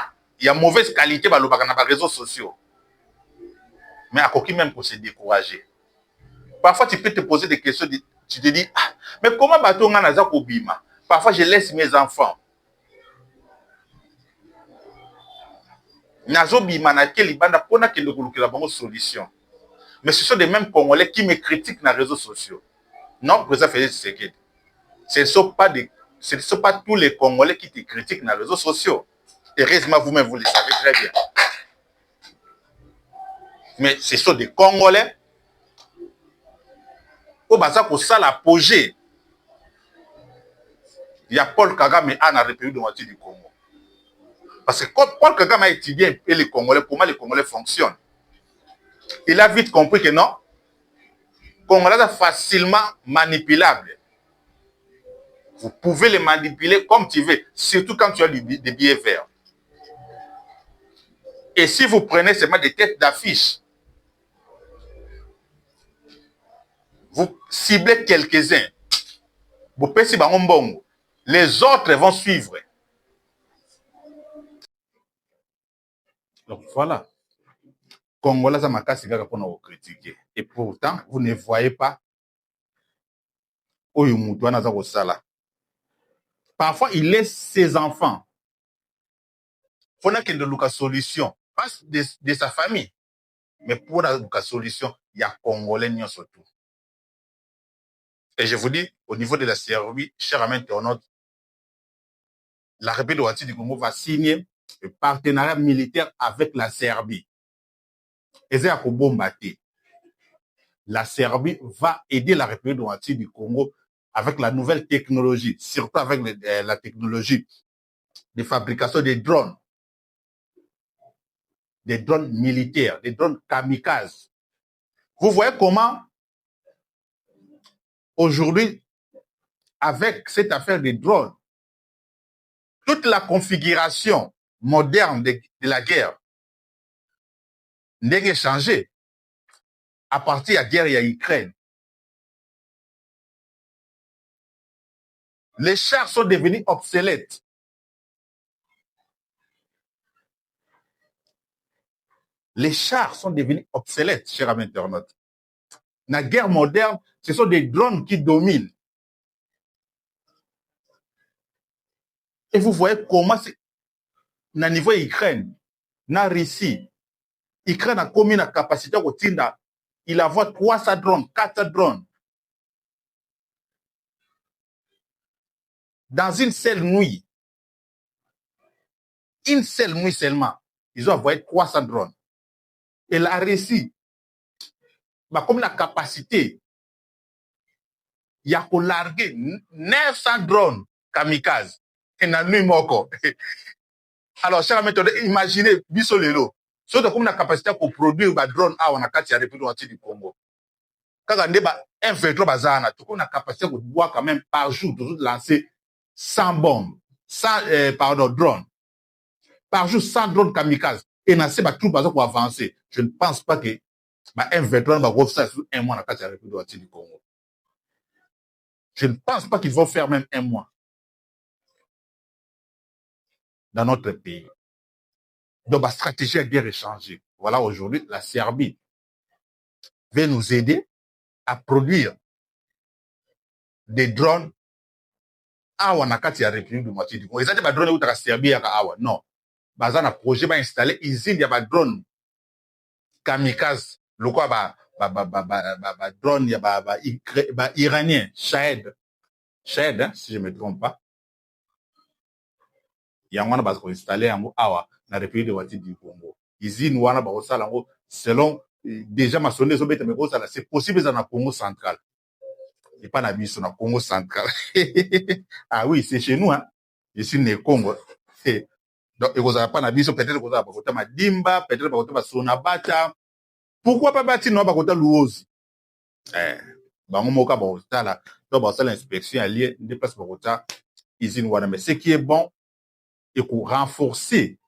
il y a mauvaise qualité ba lobaka na ba réseaux sociaux. Mais à quoi même pour se décourager. Parfois, tu peux te poser des questions, tu te dis, ah, mais comment bateau ngana kobima? Parfois, je laisse mes enfants. Nazo bima na keli banda pona kende kolukela bango solution. Mais ce sont des mêmes Congolais qui me critiquent dans les réseaux sociaux. Non, président Félix Tshisekedi. Ce ne sont pas tous les Congolais qui te critiquent dans les réseaux sociaux. Heureusement, vous-même, vous le savez très bien. Mais ce sont des Congolais au bazar pour ça l'apogée. Il y a Paul Kagame à la République démocratique du Congo. Parce que quand Paul Kagame a étudié les Congolais, comment les Congolais fonctionnent, il a vite compris que non, Congolais sont facilement manipulables. Vous pouvez les manipuler comme tu veux, surtout quand tu as des billets verts. Et si vous prenez seulement des têtes d'affiche, vous ciblez quelques-uns, vous pensez que les autres vont suivre. Donc voilà. Congolais, ça m'a cassé pour nous critiquer. Et pourtant, vous ne voyez pas parfois, il laisse ses enfants. Il faut qu'il y ait une solution. Pas de sa famille. Mais pour la solution, il y a Congolais surtout. Et je vous dis, au niveau de la Serbie, chers amis internautes, la République démocratique du Congo va signer un partenariat militaire avec la Serbie. Et c'est à Bombaté. La Serbie va aider la République démocratique du Congo avec la nouvelle technologie, surtout avec la technologie de fabrication des drones militaires, des drones kamikazes. Vous voyez comment aujourd'hui, avec cette affaire des drones, toute la configuration moderne de la guerre n'est changée. À partir de la guerre, il y a Ukraine. Les chars sont devenus obsolètes. Les chars sont devenus obsolètes, chers amis internautes. Dans la guerre moderne, ce sont des drones qui dominent. Et vous voyez comment c'est, dans le niveau Ukraine, dans la Russie, Ukraine a commis la capacité de Tinda, il a 300 drones, 400 drones. Dans une seule nuit seulement, ils ont envoyé 300 drones. Et la Russie, comme la capacité, il y a qu'on larguer 900 drones kamikazes. Et dans la nuit moko. Alors, chers amis, imaginez, bisolelo. Surtout comme la capacité pour produire des drones à la République du Congo. Quand on a un véhicule bazana, on a la capacité de boire quand même par jour, de lancer 100 bombes, 100 drones. Par jour, 100 drones kamikazes. Et on a ces troupes pour avancer. Je ne pense pas que un véhicule va refaire un mois dans la République du Congo. Je ne pense pas qu'ils vont faire même un mois dans notre pays. Donc, la stratégie a bien changé. Voilà, aujourd'hui, la Serbie va nous aider à produire des drones à Wanakati, à la République démocratique du Congo. Ils ont des drones où la Serbie a non. Ils ont un projet va installer usine, il y a des drones kamikazes. Le quoi, drone, il y a des iranien, Shahed, si je ne me trompe pas. yango wana baza koinstalle yango awa na République démocratique du Congo. Usine wana bakosala yango selon déjà masonde ezobeta me kosala c'est possible eza na Congo central et pas na biso na Congo central. Ah oui, c'est chez nous hein. Je suis né Congo. Donc ekozala pas na biso peut-être ekozala bakota Madimba, peut-être bakota Basonabata. Pourquoi pas bati no bakota Luozi? Bango moka bakotala to basala inspection allié des places bakota usine wana, mais ce qui est bon et pour renforcer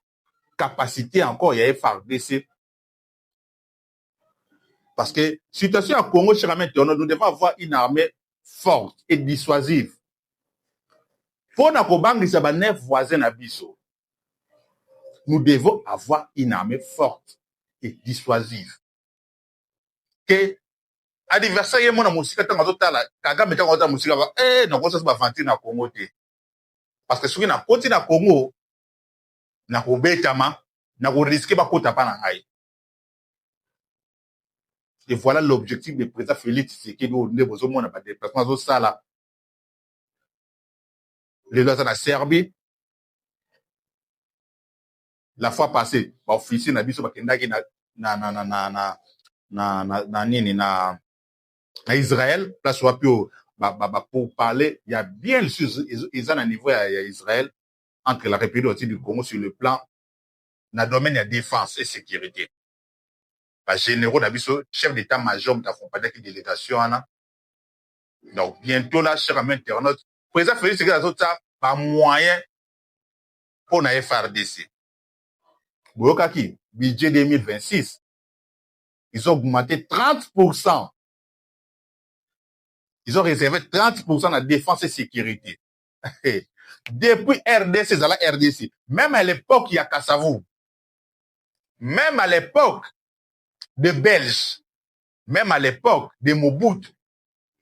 capacité encore il y a FARDC. Parce que situation à Congo, nous devons avoir une armée forte et dissuasive. Pour nous 9 voisins à Bisso, nous devons avoir une armée forte et dissuasive. Que adversaire mon musika tanga totala Kagame tanga totala musika ba na kosa ba vanti na Congo te. Parce que soki na koti na Congo na ko betama na ko risquer ba kota pa na ngai. Et voilà l'objectif du président Félix Tshisekedi au niveau de mon déplacement au Sala. Les lois en Serbie. La fois passée, officier na biso bakendaki na Israël, place où pour parler, il y a bien sûr ils ont un niveau à Israël entre la République du Congo sur le plan na domaine de défense et sécurité. Par généraux d'abisso, chef d'état-major d'accompagner qui délégation ana. Donc bientôt là, cher ami internaute, président Félix Tshisekedi a pas moyen pour na FARDC. Boyokaki, budget 2026, ils ont augmenté 30%. Ils ont réservé 30% la défense et sécurité. Depuis RDC, c'est la RDC. Même à l'époque, il y a Kassavou. Même à l'époque de Belges, même à l'époque de Mobutu,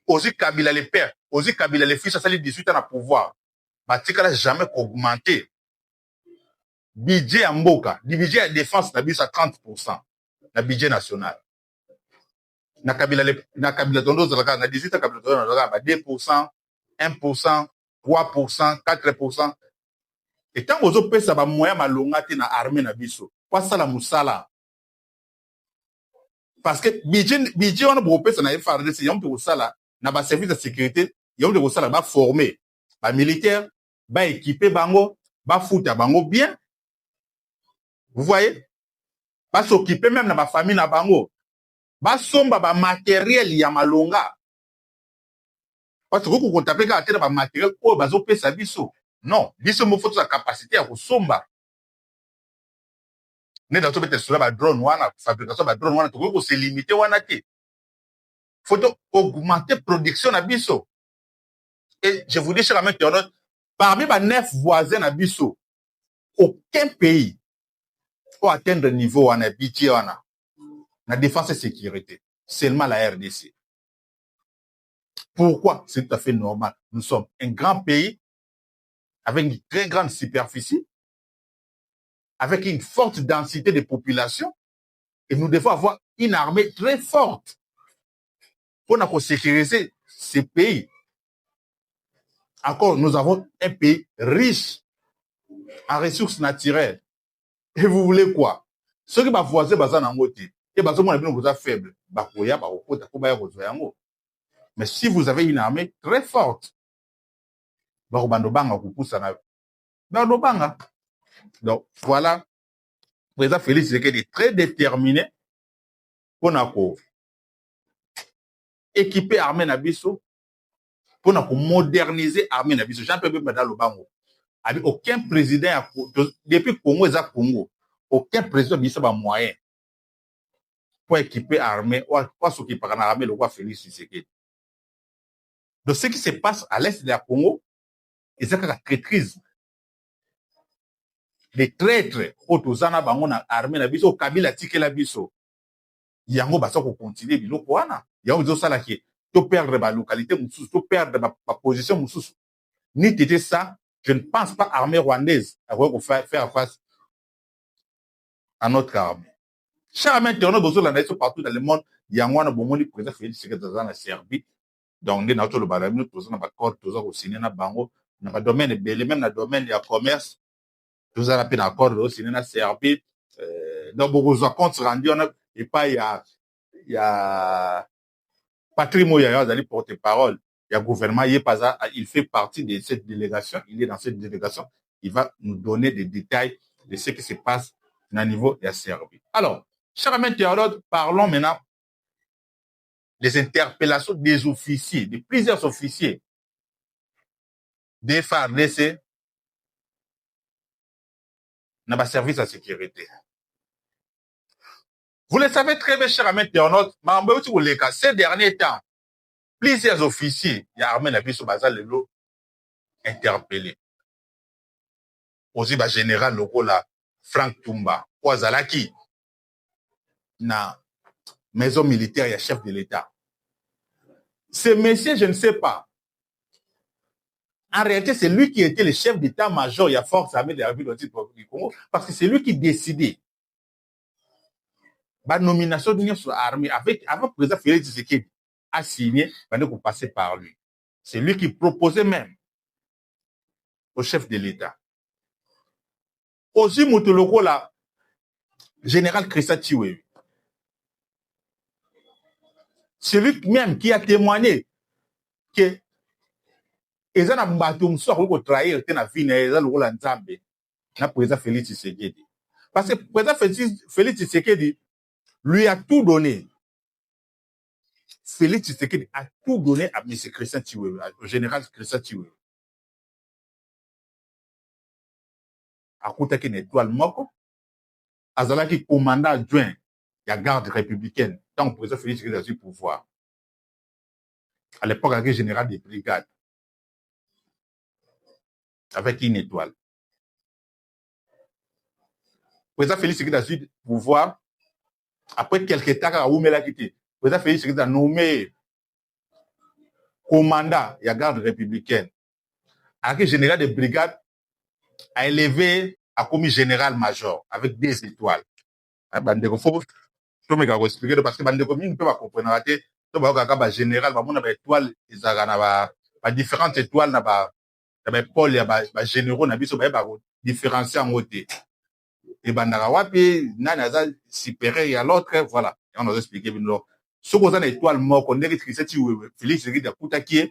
aussi Kabila les pères, aussi Kabila les fils, ça les 18 ans à pouvoir. Batika n'a jamais augmenté. Budget en Mboka, du budget de défense, n'a à 30%. Le budget national. Na Kabila Tondo, na 18 ans, Kabila Tondo, 2%, 1%, 3%, 4%. Et tant que vous avez ça, moyen malongate na armée na biso. Pas ça la moussala. Parce que budget on a beaucoup ça na FARDC, yom de sala na ba service de sécurité, yom de sala ba former, ba militaire, ba équiper bango, ba fouta bango bien. Vous voyez? Ba s'occuper même na ba famille na bango. Ba somba ba matériel ya malonga. Parce que vous comptez ka atteindre ba matériel o ba zo pesa biso. Non, biso mo faut sa capacité à somba. Ne dans tout sur la drone wana fabrication ba drone wana to se limiter wana te. Faut augmenter production na biso. Et je vous dis chez la internaute, parmi les 9 voisins na biso, aucun pays peut atteindre le niveau wana budget wana na défense et sécurité, seulement la RDC. Pourquoi? C'est tout à fait normal. Nous sommes un grand pays avec une très grande superficie, avec une forte densité de population, et nous devons avoir une armée très forte pour nous sécuriser ces pays. Encore, nous avons un pays riche en ressources naturelles. Et vous voulez quoi? Ceux qui sont voisins, et vous êtes faible. Mais si vous avez une armée très forte, donc voilà, le président Félix Tshisekedi est très déterminé pour équiper l'armée Nabiso, pour moderniser l'armée Nabiso. Jean-Pierre Bemba Lobango. Aucun président, depuis Congo et Congo, aucun président n'a pas moyen pour équiper l'armée, ou pour s'occuper de l'armée, le roi Félix Tshisekedi. Donc ce qui se passe à l'est de la Congo, c'est la traîtrise. Les traîtres, autozana bango na armée na biso, Kabila tike la biso. Yango basa ko continuer biloko wana. Yango zo sala ki to perdre ba localité mususu, to perdre ba position mususu. Ni tété ça, je ne pense pas armée rwandaise à faire face à notre armée. Chaque armée internationale besoin la nation partout dans le monde, yango wana bomoni président Félix Tshisekedi dans la Serbie. Donc nous avons le balami, nous avons accord, nous avons signé na bango, na domaine belé même na domaine ya commerce. Nous avons un accord aussi, dans la Serbie. Donc, beaucoup de comptes rendus, et pas, il y a Patrick Mouyaya, d'aller porte-parole. Il y a gouvernement, il fait partie de cette délégation. Il est dans cette délégation. Il va nous donner des détails de ce qui se passe au niveau de la Serbie. Alors, chers amis internautes, parlons maintenant des interpellations des officiers, de plusieurs officiers des FARDC dans le service de sécurité. Vous le savez très bien, chers amis internautes, ces derniers temps, plusieurs officiers, il y a armé la vie sur Bazal Lelo, interpellés. Aussi, le général Lokola, Frank Tumba, Ouazalaki, na maison militaire, il y a chef de l'État. Ce monsieur, je ne sais pas. En réalité, c'est lui qui était le chef d'état-major, il y a force armée de la République du Congo, parce que c'est lui qui décidait. La nomination de sur l'armée, avant le président Félix Tshisekedi a signé, pour passer par lui. C'est lui qui proposait même au chef de l'État. Aussi, Moutoloko, la général Christa Chiwe. C'est lui même qui a témoigné que ils ont battu pour trahir la vie de président Félix Tshisekedi. Parce que le président Félix Tshisekedi lui a tout donné. Félix Tshisekedi a tout donné à M. Christian Chiwe, au général Christian Chiwe. A côté d'une étoile moko, Azala qui commandant adjoint de la garde républicaine, tant que le président Félix Tshisekedi a eu pouvoir. À l'époque, avec le général des brigades, avec une étoile. Le président Félix Tshisekedi a eu pouvoir. Après quelques temps, le président Félix Tshisekedi a nommé commandant de la garde républicaine. Avec le général des brigades, a élevé à commis général-major avec 2 étoiles. Bandeko, faut me expliquer parce que Bandeko, ne peut pas comprendre. Donc, général, on a étoile, ils ont différentes étoiles, il y a Paul, il y a généraux, il y a différencier en côté. Et Bandarawapi, Nanaza, supérieur à l'autre, voilà. Et on a expliqué, ce qu'on a une étoile mort, on est écrit, Félix, c'est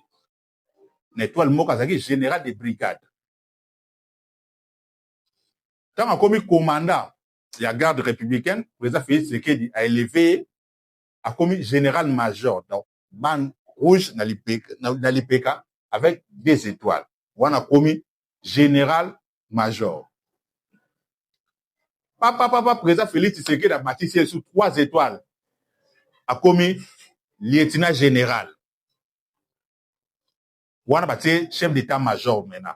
une étoile mort, c'est général des brigades. Quand on a commis commandant de la garde républicaine, le président Félix Tshisekedi a élevé à commis général-major. Donc, bande rouge dans l'IPK avec 2 étoiles. On a commis général-major. Papa, président Félix Tshisekedi a bâti sous 3 étoiles. A commis lieutenant général. On a bâti chef d'état-major maintenant.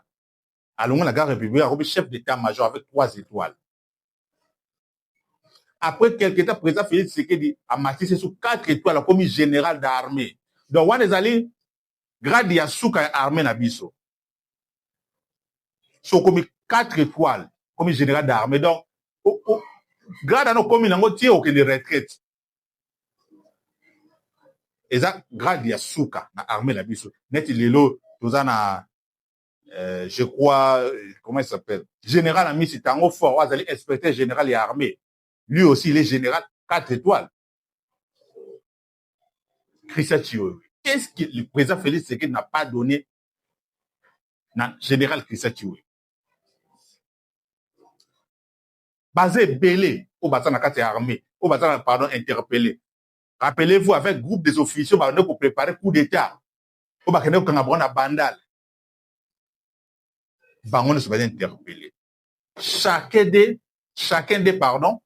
Alors, la garde républicaine a commis chef d'état-major avec 3 étoiles. Après quelques temps, le président Félix Tshisekedi a matissé sous 4 étoiles comme général d'armée. Donc, on est allé, grade Yasuka armée Nabiso. Sont comme 4 étoiles comme général d'armée. Donc, grade à nos communes, on tient aucune retraite. Et ça, grade Yasuka armée Nabiso. Net il est là, tout ça, je crois, comment il s'appelle? Général Ami, c'est un fort, on est allé inspecteur général et armée. Lui aussi, il est général 4 étoiles. Christian Chiwe. Qu'est-ce que le président Félix Tshisekedi n'a pas donné à général Christian Chiwe? Basé belé au bâtiment de la carte armée, au bâtiment, pardon, interpellé. Rappelez-vous, avec groupe des officiers, pour préparer coup d'État. Au bâtiment de la bandale. On se va interpeller. Chacun des, pardon,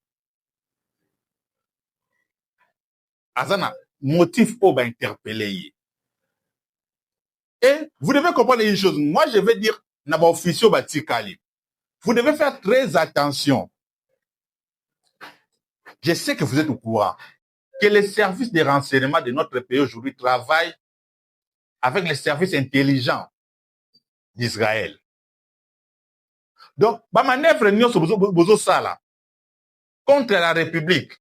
Azana, motif pour interpeller. Et vous devez comprendre une chose. Moi, je vais dire, vous devez faire très attention. Je sais que vous êtes au courant que les services de renseignement de notre pays aujourd'hui travaillent avec les services intelligents d'Israël. Donc, ma manœuvre contre la République.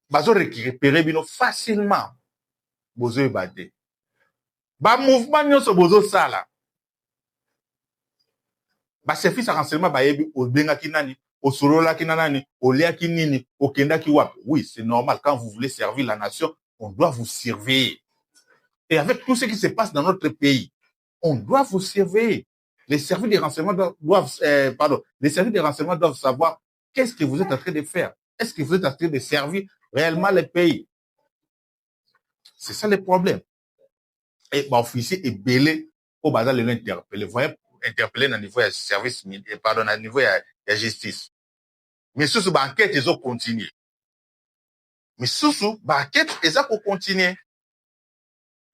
Bazo récupérer bino facilement. Bozo ebate. Ba mouvement nyonso bozo sala. Ba service à renseignement ba yebi obengaki nani, osololaki nani, oleaki nini, okendaki wapi. Oui, c'est normal quand vous voulez servir la nation, on doit vous surveiller. Et avec tout ce qui se passe dans notre pays, on doit vous surveiller. Les services de renseignement les services de renseignement doivent savoir qu'est-ce que vous êtes en train de faire. Est-ce que vous êtes en train de servir réellement le pays? C'est ça le problème. Et l'officier est belé au bazar de l'interpeller. Vous voyez, interpeller dans le niveau de service, pardon, dans le niveau de justice. Mais sous ce enquête, ils ont continué. Mais sous ce enquête, ils ont continué.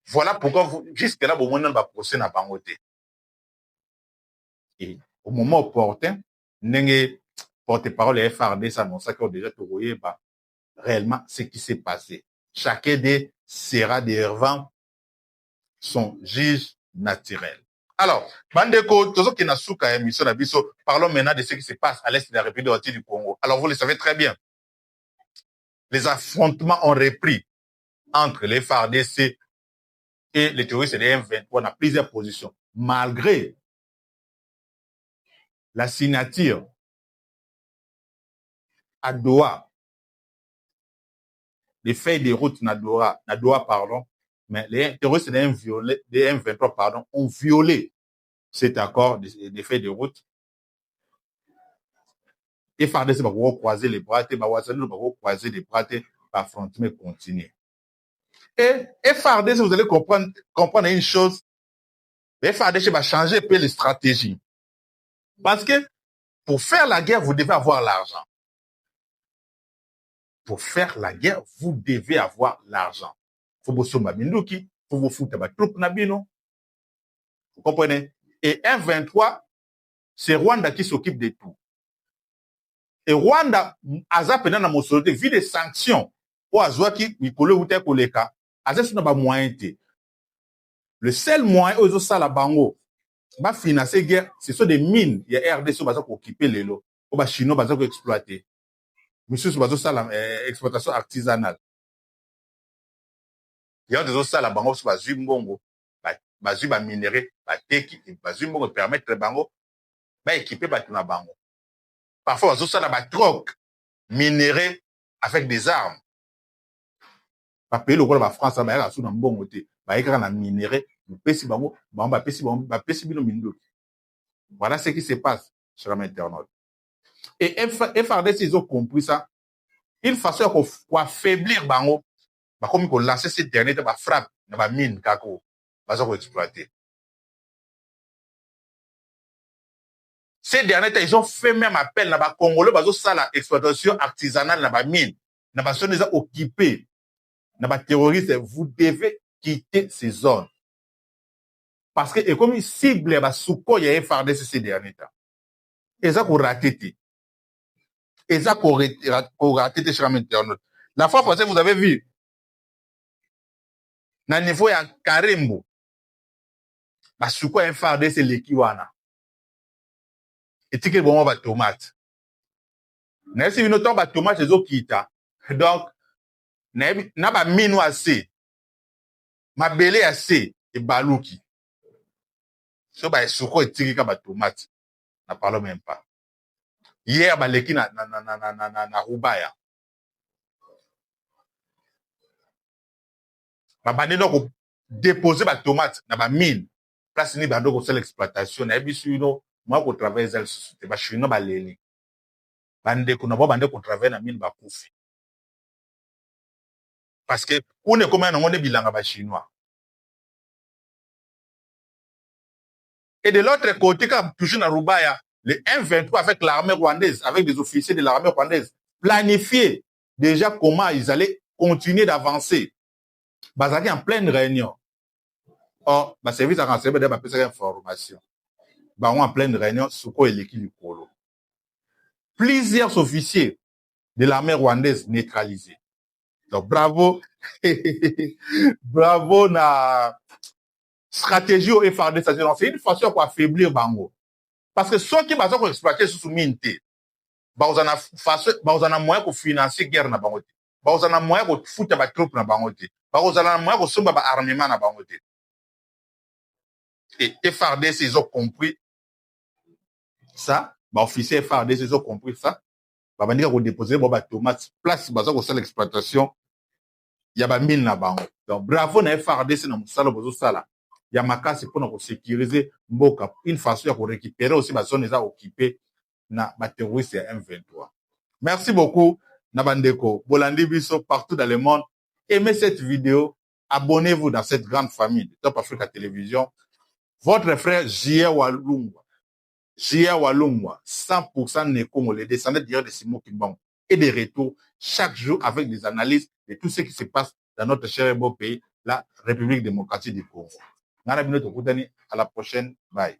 Voilà pourquoi jusque-là, au moment où on va procéder à Bangoté. Et au moment opportun, n'engé porte-parole et FRD s'annonce qu'ils ont déjà trouvé réellement ce qui s'est passé. Chacun des sera devant son juge naturel. Alors, Bandeko, tous ceux qui n'ont pas émission d'Abisso, parlons maintenant de ce qui se passe à l'est de la République du Congo. Alors, vous le savez très bien. Les affrontements ont repris entre les FARDC et les terroristes des M23. On a plusieurs positions. Malgré la signature à Doha, les feuilles de route à Doha, pardon, mais les terroristes des M23, pardon, ont violé cet accord des feuilles de route. Et FARDC va croiser les bras, va croiser les bras, l'affrontement continue. Et FARDC, vous allez comprendre une chose, FARDC va changer un peu les stratégies. Parce que pour faire la guerre, vous devez avoir l'argent. Pour faire la guerre, vous devez avoir l'argent. Faut vous sommer Minduki, faut vous foutre ma troupe Nabino. Vous comprenez? Et M23, c'est Rwanda qui s'occupe de tout. Et Rwanda, Aza pendant la monsolité, vu des sanctions, ou Azwaki, Mikole ou Tekoleka, Aza n'a pas moyen. Le seul moyen, aux autres la bango, va financer guerre, ce sont des mines. Il y a RDC qui va occuper les lots, ou va Chino va exploiter. Monsieur, c'est une exploitation artisanale. Il y a des autres la bango, c'est Zumbongo, ba minéré, ba teki, ba Zumbongo permettre bango, ba équiper ba tuna bango. Parfois, on a des drogues minérées avec des armes. Pas payer le rôle de la France, on a un bon côté. On a minéré, voilà ce qui se passe sur l'internet. Et FRDC, ils ont compris ça. Il faut qu'on affaiblir Bango. Comme il faut lancer ces derniers, il frappe, il va mine, kako, il va exploiter. Ces derniers temps, ils ont fait même appel à la Congolais, à l'exploitation artisanale, à la mine, à la zone déjà occupée, à la terroriste, vous devez quitter ces zones. Parce que, et comme ils ciblent, il y a FARDC ces derniers temps. Et ça, qu'on raté. Et ça, qu'on raté sur l'internet. La fois passée, vous avez vu, dans le niveau, il y a Karembo. La souko FARDC, l'équiwana. Et tu bon ba tomate. Na si une tombe tomate zo kita. Donc na ba minu assez. Ma belé assez et baluki. So ba suko etiki ka ba tomate. Na parle même pas. Hier ba leki na Rubaya. Ba bandi donc déposer ba tomate na ba mine. Place ni bando ko sel exploitation na bisu no. Moi, je travaille dans la société, je suis dans les bande qu'on travaille dans mine bakoufi. Parce que, on est comme un bilan chinois. Et de l'autre côté, quand toujours dans Rubaya, les M23 avec l'armée rwandaise, avec des officiers de l'armée rwandaise, planifier déjà comment ils allaient continuer d'avancer. Bazaki en pleine réunion. Or, ma service à renseignement de ma information. En pleine réunion, Souko et l'équipe du Polo. Plusieurs officiers de l'armée rwandaise neutralisés. Donc, bravo. Bravo na stratégie au FARDC. C'est une façon pour affaiblir Bango. Parce que ceux qui vont exploiter sous minté, on a moyen pour financer guerre na Bango. On a moyen pour foutre des troupes na Bango. On a moyen pour sommer armement na Bango. Et FARDC, ils ont compris ça. Bah, officier FARDC, ils ont compris ça. Bah, on a déposé des tomates, place, bah, ça, l'exploitation. Il y a des mines là-bas. Donc, bravo, na FARDC, na moussala, bozo sala. Il y a ma casse pour nous sécuriser Mboka. Une façon de récupérer aussi la zone occupée na ba terroriste M23. Merci beaucoup, Nabandeko. Bolandi Biso, partout dans le monde. Aimez cette vidéo. Abonnez-vous dans cette grande famille de Top Africa Télévision. Votre frère J.A. Walungwa. J.A. Walungwa, 100% Nekongo, les descendants direct de Simon Kimbangu. Et des retours chaque jour avec des analyses de tout ce qui se passe dans notre cher et beau pays, la République démocratique du Congo. À la prochaine. Bye.